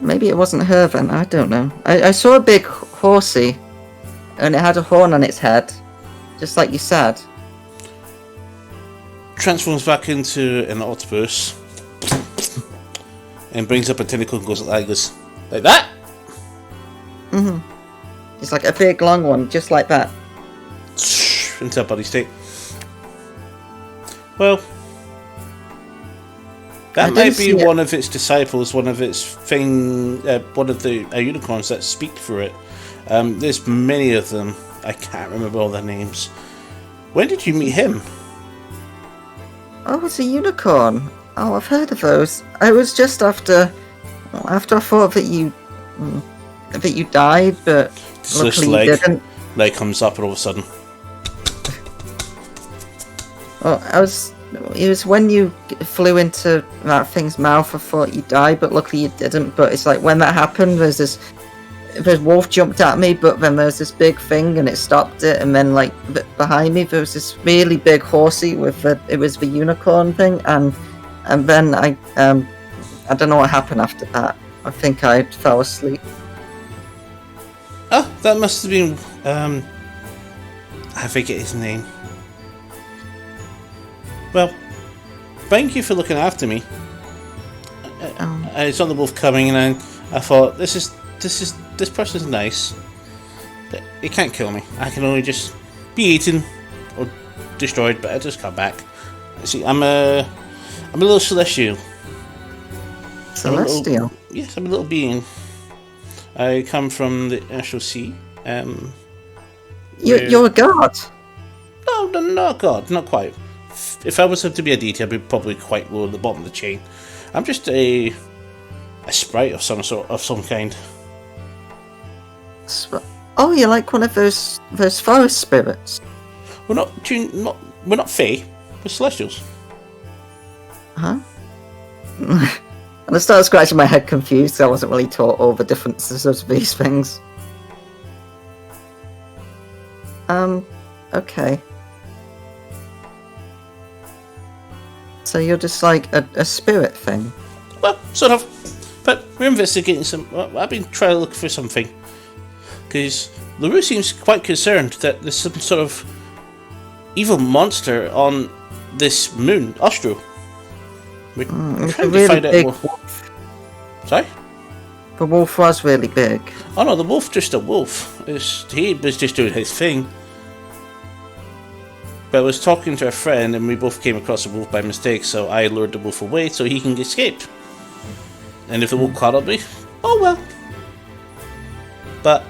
Maybe it wasn't her then. I don't know. I saw a big horsey, and it had a horn on its head, just like you said. Transforms back into an octopus and brings up a tentacle and goes like that. It's like a big long one, just like that. Into a body state. Well, that might be one of its disciples, one of its one of the unicorns that speak through it. There's many of them. I can't remember all their names. When did you meet him? Oh, it's a unicorn. Oh, I've heard of those. I was just after I thought that you died, but luckily you didn't. Leg comes up all of a sudden. Well, it was when you flew into that thing's mouth, I thought you died, but luckily you didn't. But it's like when that happened, this wolf jumped at me, but then there's this big thing and it stopped it, and then like behind me there was this really big horsey it was the unicorn thing, and then I don't know what happened after that. I think I fell asleep. Oh, that must have been I forget his name. Well, thank you for looking after me. I saw the wolf coming, and I thought, this person's nice, but it can't kill me. I can only just be eaten or destroyed, but I just come back. See, I'm a little celestial. Celestial? Yes, I'm a little being. I come from the astral sea. You're a god? No, not a god, not quite. If I was to be a deity, I'd be probably quite low at the bottom of the chain. I'm just a sprite of some kind. Oh, you're like one of those forest spirits. We're not fae. We're celestials. Huh? And I started scratching my head confused. I wasn't really taught all the differences of these things. Okay. So you're just like a spirit thing? Well, sort of. But we're investigating I've been trying to look for something. Because LaRue seems quite concerned that there's some sort of evil monster on this moon, Ostro. We're trying to find out more. Wolf. Sorry? The wolf was really big. Oh no, the wolf just a wolf. He was just doing his thing. But I was talking to a friend and we both came across a wolf by mistake, so I lured the wolf away so he can escape. And if the wolf caught up me, oh well. But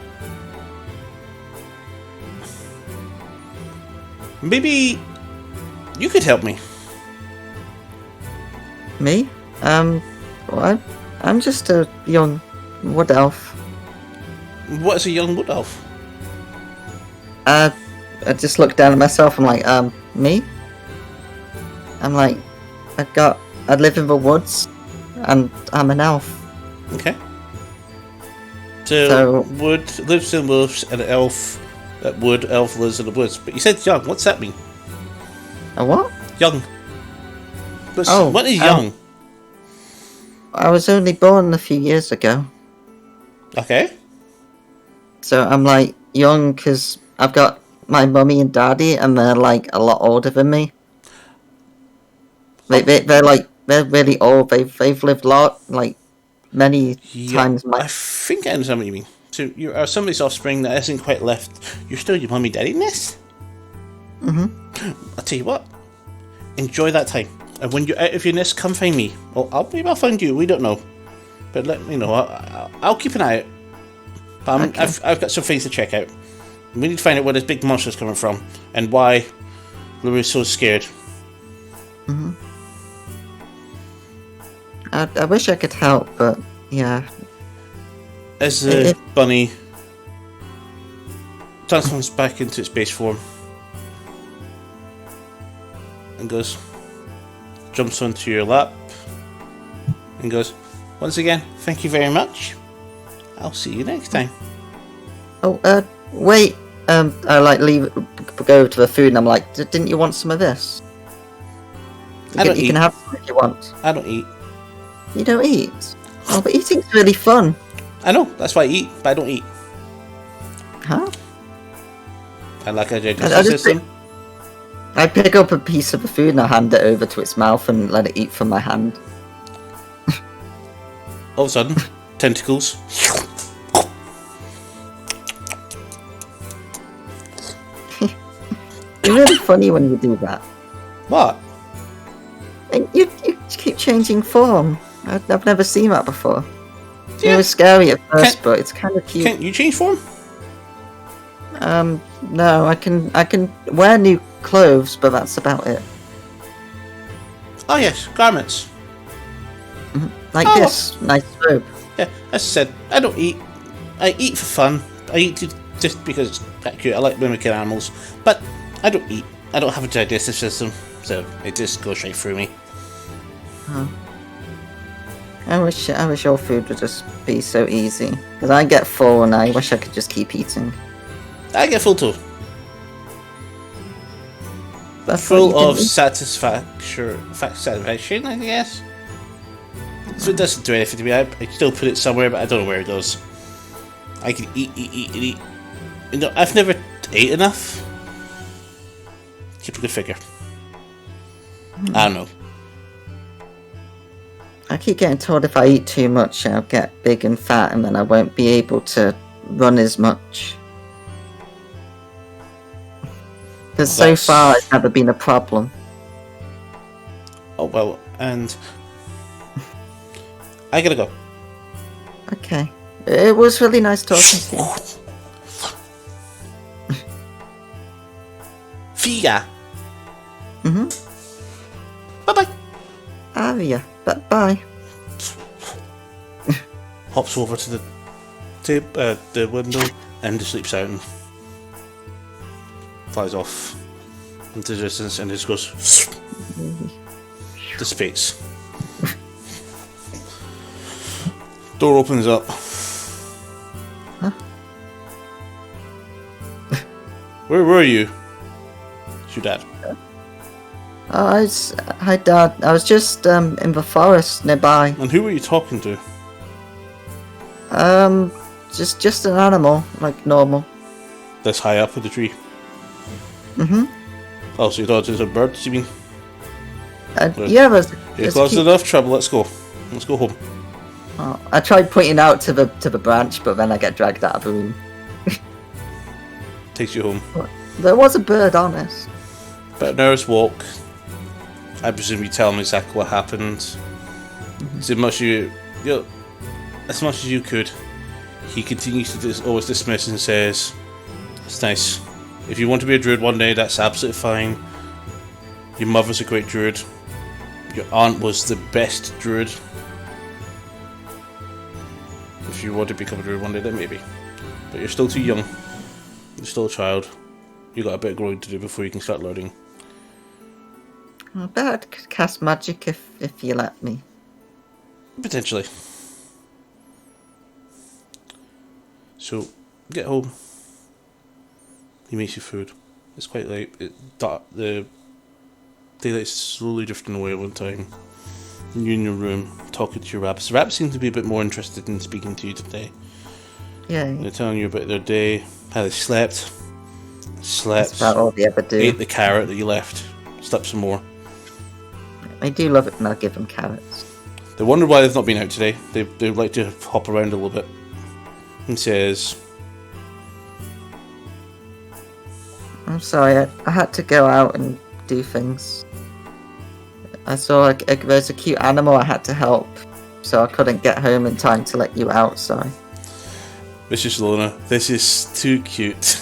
maybe you could help me. Me? Well, I'm just a young wood elf. What is a young wood elf? I just looked down at myself. I'm like, me? I'm like, I live in the woods, and I'm an elf. Okay. So wood lives in wolves, and an elf elf lives in the woods. But you said young. What's that mean? A what? Young. But what is young? I was only born a few years ago. Okay. So I'm like young because I've got my mummy and daddy, and they're like a lot older than me. They're really old. They've lived many times. I think I understand what you mean. So you are somebody's offspring that isn't quite left. You're still your mummy daddy nest. I'll tell you what. Enjoy that time, and when you're out of your nest, come find me. Well, maybe I'll find you. We don't know, but let me know. I'll keep an eye out. But Okay. I've got some things to check out. We need to find out where this big monster's coming from and why LaRue's so scared. I wish I could help, but yeah. As the bunny transforms back into its base form and jumps onto your lap and goes, once again, thank you very much. I'll see you next time. Oh, wait. I go to the food, and I'm like, didn't you want some of this? You can have some if you want. I don't eat. You don't eat? Oh, but eating's really fun. I know, that's why I eat, but I don't eat. Huh? I like a digestive system. I pick up a piece of the food and I hand it over to its mouth and let it eat from my hand. All of a sudden, tentacles You're really funny when you do that. What? And you keep changing form. I've never seen that before. Yeah. It was scary at first, but it's kind of cute. Can't you change form? No, I can wear new clothes, but that's about it. Oh yes, garments. Like Oh. this nice robe. Yeah, as I said, I don't eat. I eat for fun. I eat just because it's that cute. I like mimicking animals, but I don't eat. I don't have a digestive system, so it just goes straight through me. I wish your food would just be so easy. Because I get full and I wish I could just keep eating. I get full too. That's what you Full can of eat. satisfaction, I guess. So it doesn't do anything to me. I still put it somewhere, but I don't know where it goes. I can eat. You know, I've never ate enough. Keep a good figure. I don't know. I keep getting told if I eat too much, I'll get big and fat, and then I won't be able to run as much. Because so That's- far, it's never been a problem. Oh well, and I gotta go. Okay. It was really nice talking to you. Figa. Mm-hmm. Bye bye. Aria. But bye. Hops over to the window and just sleeps out and flies off into the distance and just goes dissipates. Door opens up. Huh? Where were you? It's your dad. Oh, hi, Dad. I was just in the forest nearby. And who were you talking to? Just an animal, like normal. This high up in the tree. Mm-hmm. Oh, so you thought it was a bird, you mean? Yeah, You there's caused enough trouble, let's go. Let's go home. Oh, I tried pointing out to the branch, but then I get dragged out of the room. Takes you home. There was a bird on us. About an hour's walk. I presume you tell him exactly what happened. As much as much as you could, he continues to always dismiss and says, "It's nice. If you want to be a druid one day, that's absolutely fine. Your mother's a great druid. Your aunt was the best druid. If you want to become a druid one day, then maybe. But you're still too young. You're still a child. You got a bit of growing to do before you can start learning." I bet I could cast magic if you let me. Potentially. So, get home. He makes you food. It's quite late. The daylight's slowly drifting away one time. You're in your room, talking to your rabbits. The rabbits seem to be a bit more interested in speaking to you today. Yeah, They're telling you about their day, how they slept, that's about all they ever do. ate the carrot that you left, slept some more. I do love it when I give them carrots. They wonder why they've not been out today. They like to hop around a little bit. And says, I'm sorry, I had to go out and do things. I saw there's a cute animal I had to help, so I couldn't get home in time to let you out, sorry. "Mrs. Lona, this is too cute."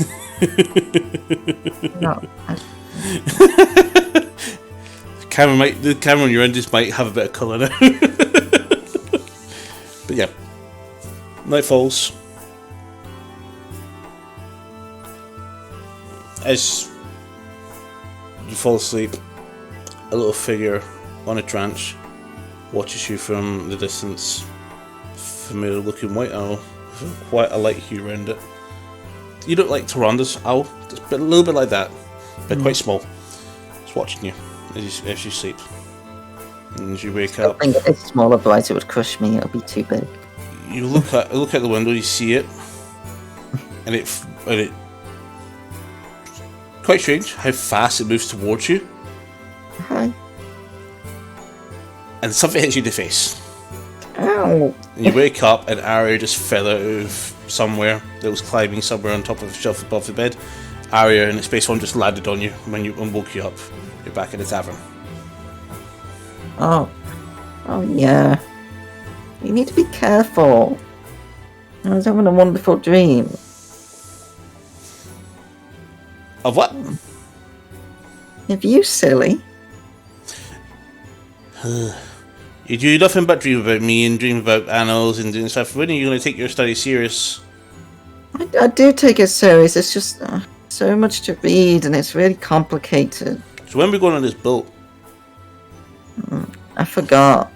No, The camera on your end just might have a bit of colour now. But yeah. Night falls. As you fall asleep, a little figure on a branch watches you from the distance. Familiar looking white owl with quite a light hue around it. You don't like Taranda's owl, it's a little bit like that, but quite small. It's watching you as you sleep. And as you wake I up, think it's small, otherwise it would crush me, it would be too big. you look out the window, you see it, and it quite strange how fast it moves towards you, Hi. and something hits you in the face. Ow. And you wake up, and Arya just fell out of somewhere that was climbing somewhere on top of a shelf above the bed, Arya and the Space One just landed on you when woke you up. You're back in the tavern. Oh, yeah. You need to be careful. I was having a wonderful dream. Of what? If you silly. You do nothing but dream about me and dream about animals and doing stuff. When are you going to take your study serious? I do take it serious. It's just so much to read, and it's really complicated. So when are we going on this boat? I forgot.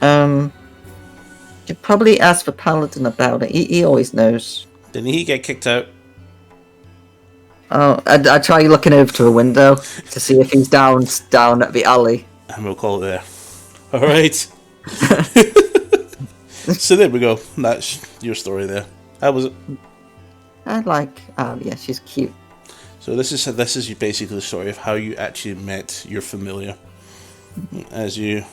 You probably ask for Paladin about it. He always knows. Didn't he get kicked out? Oh, I try looking over to a window to see if he's down at the alley. And we'll call it there. Alright. So there we go. That's your story there. How was it? I like Alia. She's cute. So this is basically the story of how you actually met your familiar. As you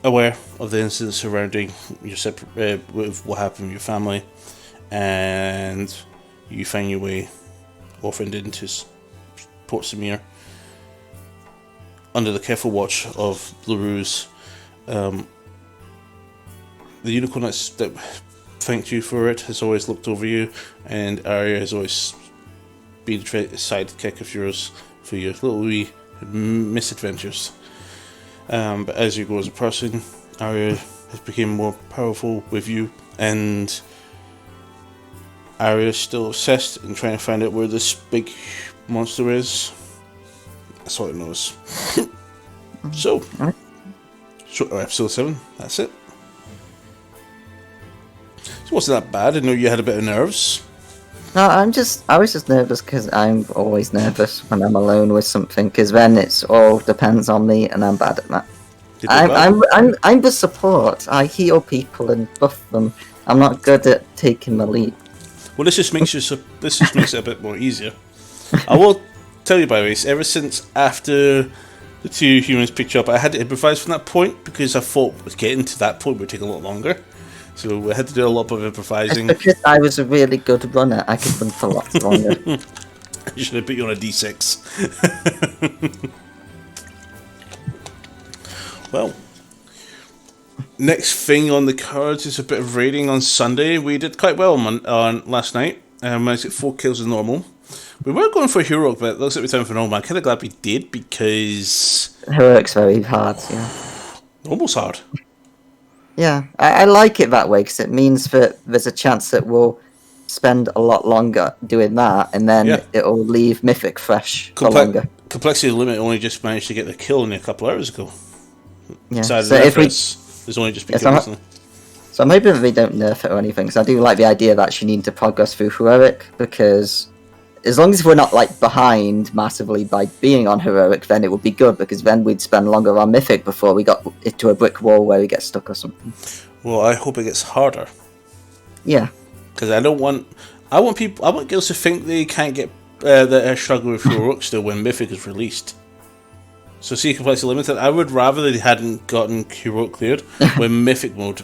aware of the incidents surrounding your with what happened with your family, and you find your way orphaned into Port Samir under the careful watch of LaRue's. The unicorn that thanked you for it has always looked over you, and Arya has always been a sidekick of yours for your little wee misadventures. But as you grow as a person, Arya has become more powerful with you, and Arya is still obsessed in trying to find out where this big monster is. That's all it knows. So, episode 7, that's it. So wasn't that bad? I know you had a bit of nerves. No, I was just nervous because I'm always nervous when I'm alone with something, because then it's all depends on me, and I'm bad at that. I'm the support. I heal people and buff them. I'm not good at taking the lead. Well, this just makes it a bit more easier. I will tell you, by the way, ever since after the two humans picked you up, I had to improvise from that point because I thought getting to that point would take a lot longer. So we had to do a lot of improvising. It's because I was a really good runner. I could run for lots longer. You should have put you on a D6. Well, next thing on the cards is a bit of raiding on Sunday. We did quite well on last night. Managed to get 4 kills as normal. We were going for heroic, but it looks like we turned for normal. I'm kind of glad we did because Heroic's very hard, yeah. Normal's hard. Yeah, I like it that way because it means that there's a chance that we'll spend a lot longer doing that, and then it'll leave Mythic fresh for longer. Complexity Limit only just managed to get the kill only a couple hours ago. Yeah, so if there's only just been kills. So I'm hoping that they don't nerf it or anything, because I do like the idea of actually needing to progress through Heroic, because as long as we're not like behind massively by being on Heroic, then it would be good, because then we'd spend longer on Mythic before we got into a brick wall where we get stuck or something. Well, I hope it gets harder. Yeah. Because I want girls to think they can't get the struggle with Heroic still when Mythic is released. So see Complexity Limited, I would rather they hadn't gotten Heroic cleared when Mythic mode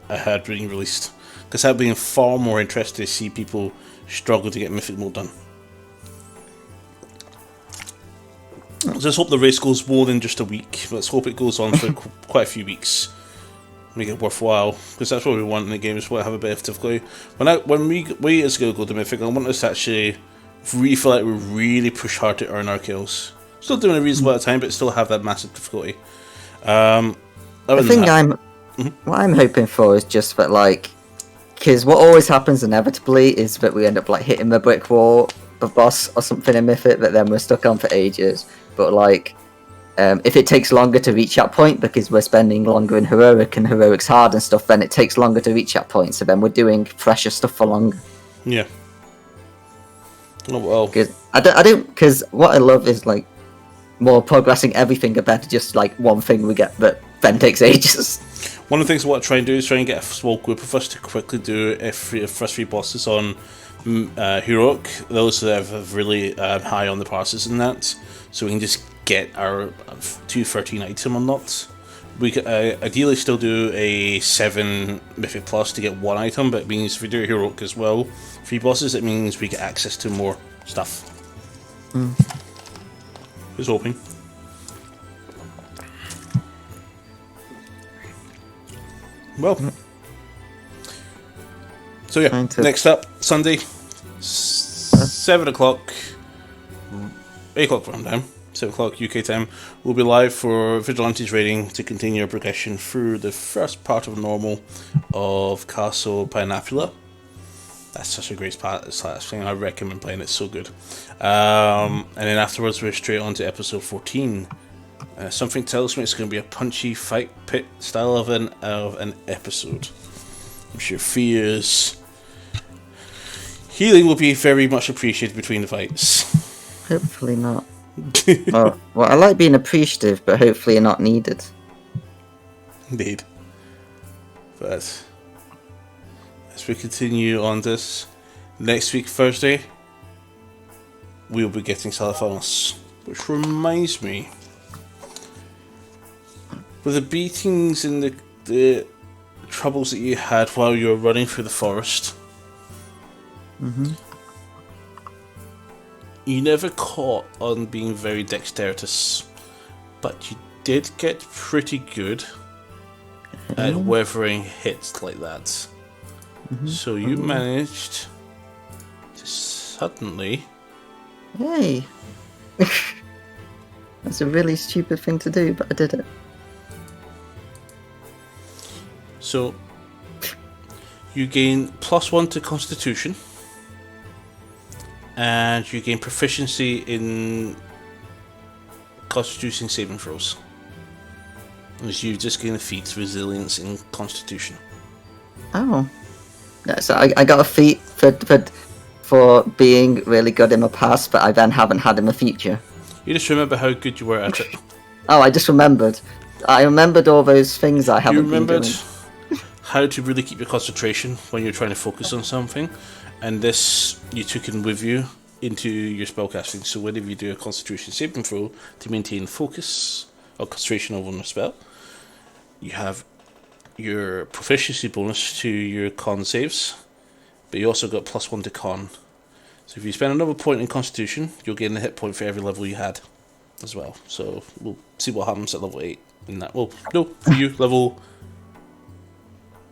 had been released. Because I'd been far more interested to see people struggle to get Mythic mode done. Let's hope the race goes more than just a week. Let's hope it goes on for quite a few weeks. Make it worthwhile, because that's what we want in the game, is to have a bit of difficulty. When we as go to Mythic, I want us to actually really feel like we really push hard to earn our kills. Still doing a reasonable amount of time, but still have that massive difficulty. What I'm hoping for is just that, like, because what always happens inevitably is that we end up like hitting the brick wall, the boss or something in Mythic that then we're stuck on for ages. But like, if it takes longer to reach that point because we're spending longer in Heroic and Heroic's hard and stuff, then it takes longer to reach that point. So then we're doing fresher stuff for longer. Yeah. Oh well. Because I don't. Because what I love is like more progressing everything compared to just like one thing we get that then takes ages. One of the things I want to try and do is try and get a small group of us to quickly do first 3 bosses on Heroic. Those that have really high on the passes and that, so we can just get our 213 item unlocked. We could ideally still do a 7 Mythic Plus to get 1 item, but it means if we do Heroic as well, 3 bosses, it means we get access to more stuff. Mm. Just hoping. Well. So yeah, next up, Sunday, 7 o'clock, 8 o'clock from time, 7 o'clock UK time, we'll be live for Vigilantes Raiding to continue our progression through the first part of normal of Castle Pineapula. That's such a great thing. I recommend playing it, it's so good. And then afterwards we're straight on to episode 14. Something tells me it's going to be a punchy fight pit style of an episode. I'm sure fears. Healing will be very much appreciated between the fights. Hopefully not. well, I like being appreciative, but hopefully not needed. Indeed. But as we continue on this, next week, Thursday, we'll be getting Salathanos. Which reminds me, with the beatings and the troubles that you had while you were running through the forest, you never caught on being very dexterous, but you did get pretty good at weathering hits like that. So you managed to suddenly... Hey! That's a really stupid thing to do, but I did it. So you gain +1 to Constitution, and you gain proficiency in Constitution saving throws. As you just gain a feat Resilience in Constitution. Oh. Yeah, so I got a feat for being really good in my past, but I then haven't had in my future. You just remember how good you were at it. Oh, I just remembered. I remembered all those things I haven't been doing. You remembered how to really keep your concentration when you're trying to focus on something, and this you took in with you into your spellcasting. So whenever you do a Constitution saving throw to maintain focus or concentration over a spell, you have your proficiency bonus to your con saves, but you also got +1 to con. So if you spend another point in Constitution, you'll gain a hit point for every level you had as well. So we'll see what happens at level 8 in that. Well, no, for you, level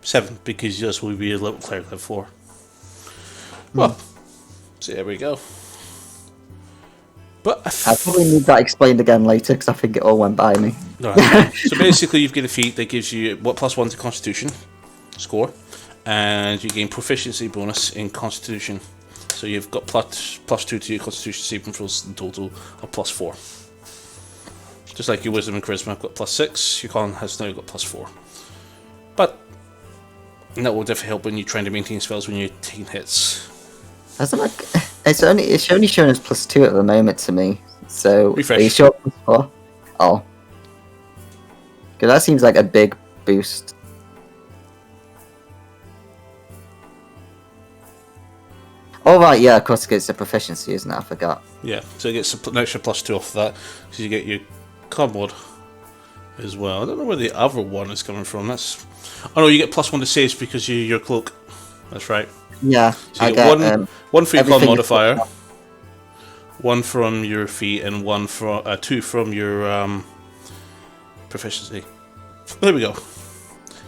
7, because yours will be a level cleric level 4. Well, so there we go. But I probably need that explained again later, because I think it all went by me. Right. So basically you've got a feat that gives you +1 to Constitution score, and you gain proficiency bonus in Constitution. So you've got +2 to your Constitution saving throws in total of +4. Just like your Wisdom and Charisma have got +6, your Con has now got +4. But that will definitely help when you're trying to maintain spells when you're taking hits. It's only showing us +2 at the moment to me. So refresh. Are you sure +4? Oh, because that seems like a big boost. Oh right, yeah, of course it gets a proficiency, isn't it? I forgot. Yeah, so it gets an extra +2 off that, because you get your con mod as well. I don't know where the other one is coming from. That's... Oh no, you get +1 to saves because you're your cloak. That's right. Yeah, so you get one for your con modifier, one from your feat, and one from 2 from your proficiency. There we go.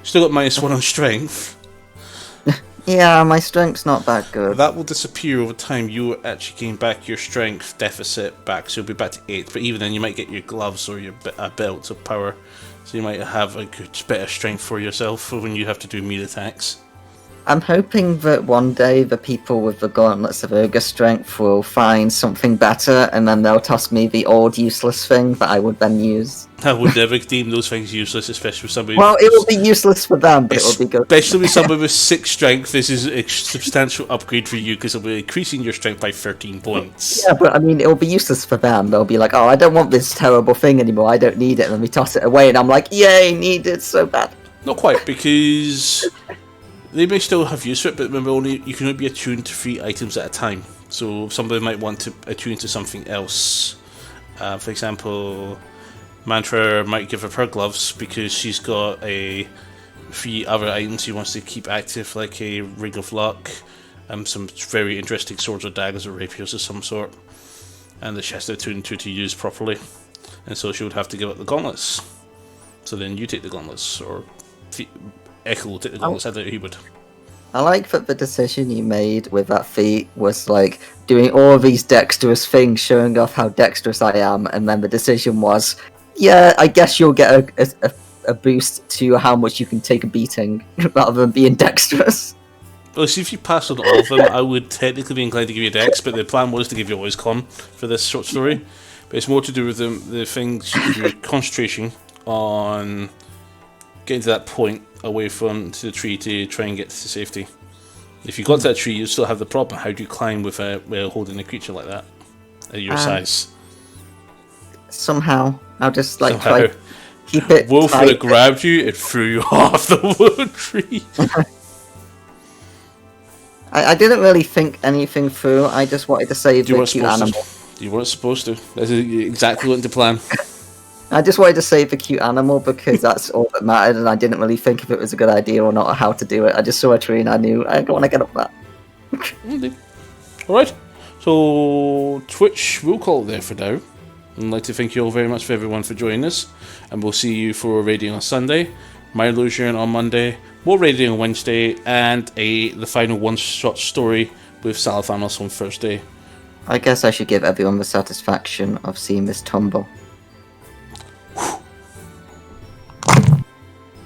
Still got -1 on strength. Yeah, my strength's not that good. That will disappear over time. You will actually gain back your strength deficit back, so you'll be back to 8. But even then, you might get your gloves or your belt of power, so you might have a good bit of strength for yourself for when you have to do melee attacks. I'm hoping that one day the people with the gauntlets of Ogre Strength will find something better, and then they'll toss me the old useless thing that I would then use. I would never deem those things useless, especially with somebody... Well, it will be useless for them, but it will be good. Especially with somebody with 6 strength, this is a substantial upgrade for you, because it'll be increasing your strength by 13 points. Yeah, but I mean, it'll be useless for them. They'll be like, oh, I don't want this terrible thing anymore, I don't need it, and then we toss it away, and I'm like, yay, need it so bad. Not quite, because... They may still have use for it, but remember, you can only be attuned to 3 items at a time. So somebody might want to attune to something else. For example, Mantra might give her gloves because she's got 3 other items she wants to keep active, like a Ring of Luck, some very interesting swords or daggers or rapiers of some sort, and that she has to attune to use properly, and so she would have to give up the gauntlets. So then you take the gauntlets, or Echo will take the gauntlets. I doubt he would. I like that the decision you made with that feat was like doing all of these dexterous things, showing off how dexterous I am, and then the decision was, yeah, I guess you'll get a boost to how much you can take a beating, rather than being dexterous. Well, see, if you pass on all of them, I would technically be inclined to give you Dex, but the plan was to give you always Con for this short story. But it's more to do with the things you can do, concentration on getting to that point away from to the tree to try and get to safety. If you got to that tree, you still have the problem. How do you climb without holding a creature like that at your size? Somehow, I'll just try keep it. Wolf would have grabbed you and threw you off the wood tree. I didn't really think anything through. I just wanted to save the cute animal. You weren't supposed to. This is exactly what the plan. I just wanted to save the cute animal because that's all that mattered, and I didn't really think if it was a good idea or not, or how to do it. I just saw a tree and I knew I don't want to get up that. Alright, so Twitch, we'll call it there for now. I'd like to thank you all very much for everyone for joining us, and we'll see you for raiding on Sunday, My Illusion on Monday, more raiding on Wednesday, and the final one-shot story with Salathanos on Thursday. I guess I should give everyone the satisfaction of seeing this tumble.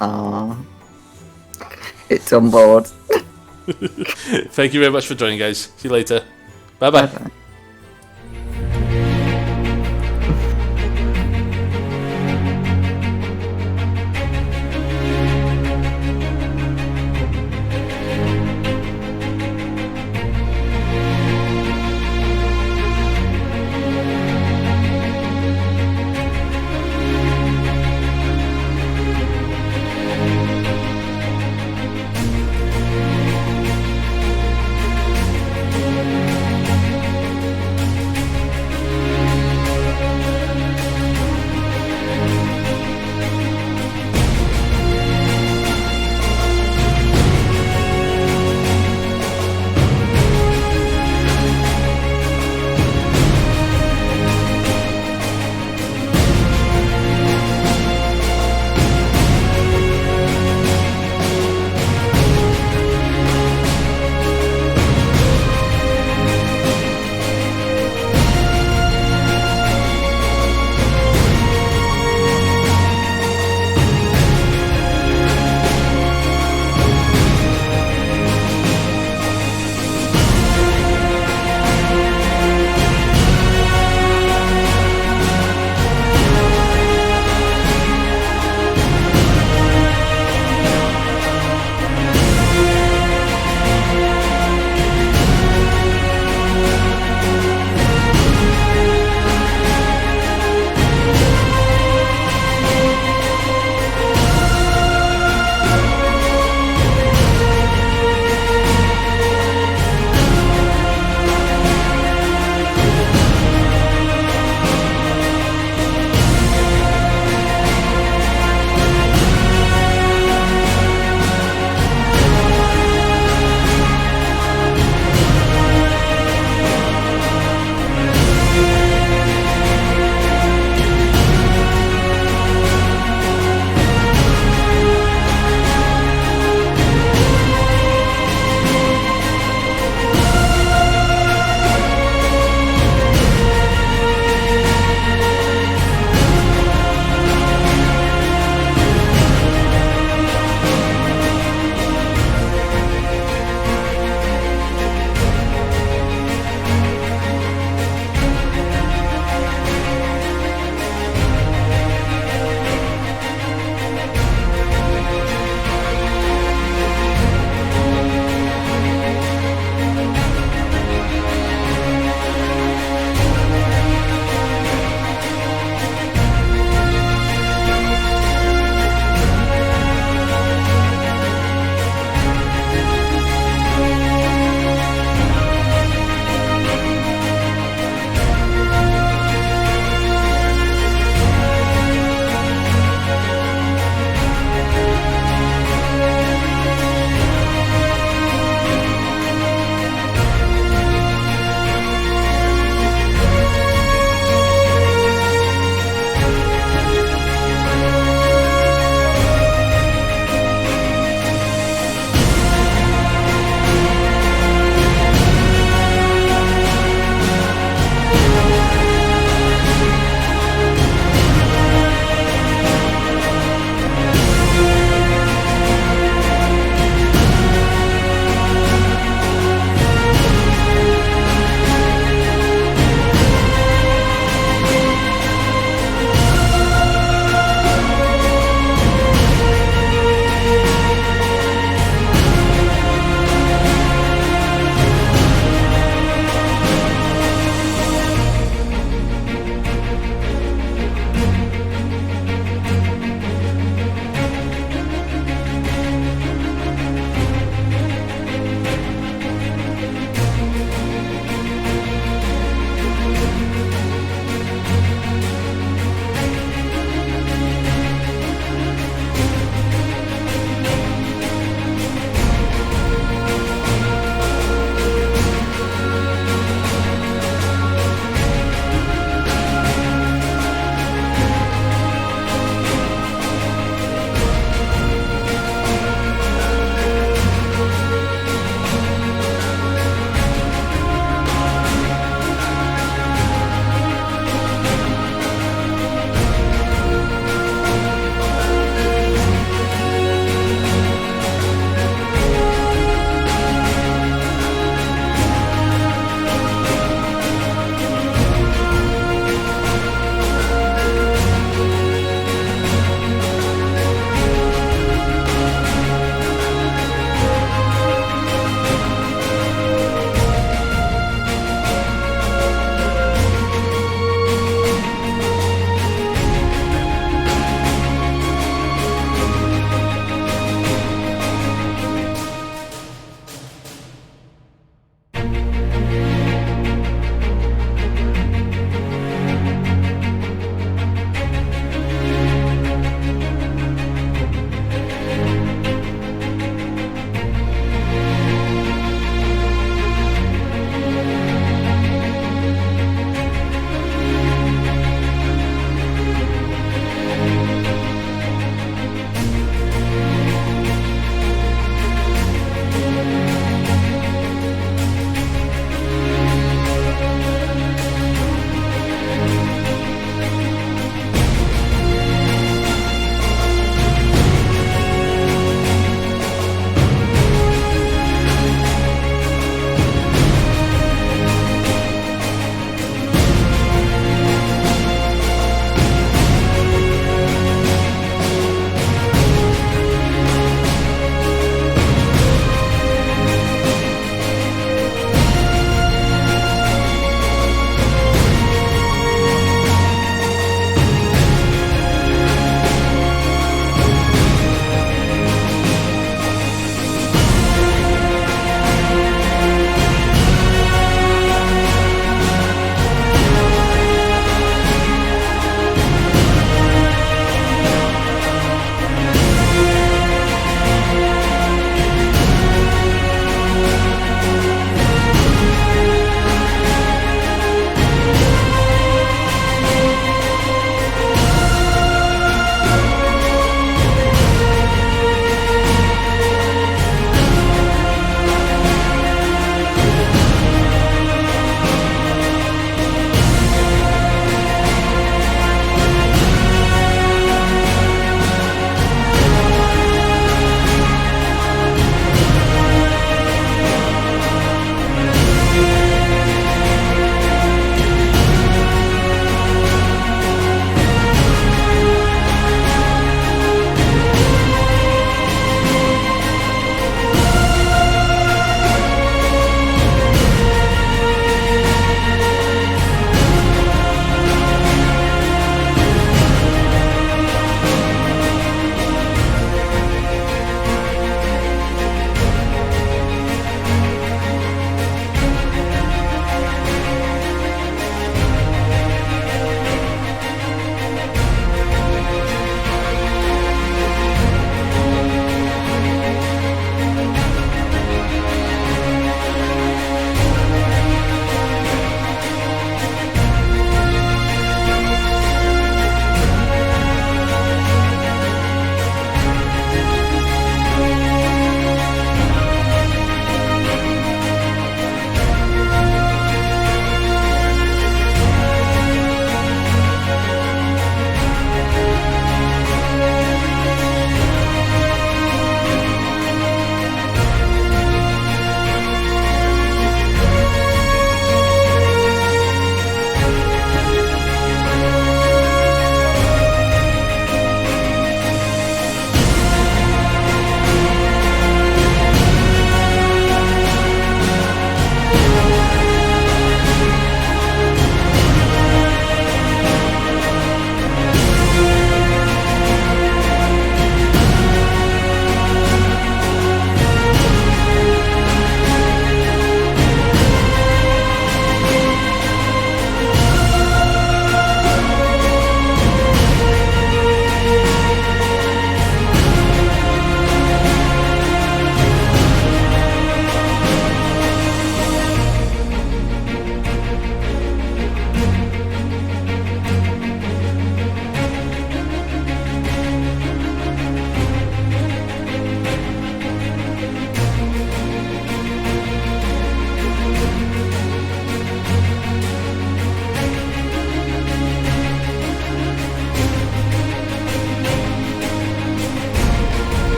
Ah, it tumbled. Thank you very much for joining, guys. See you later. Bye-bye. Bye-bye.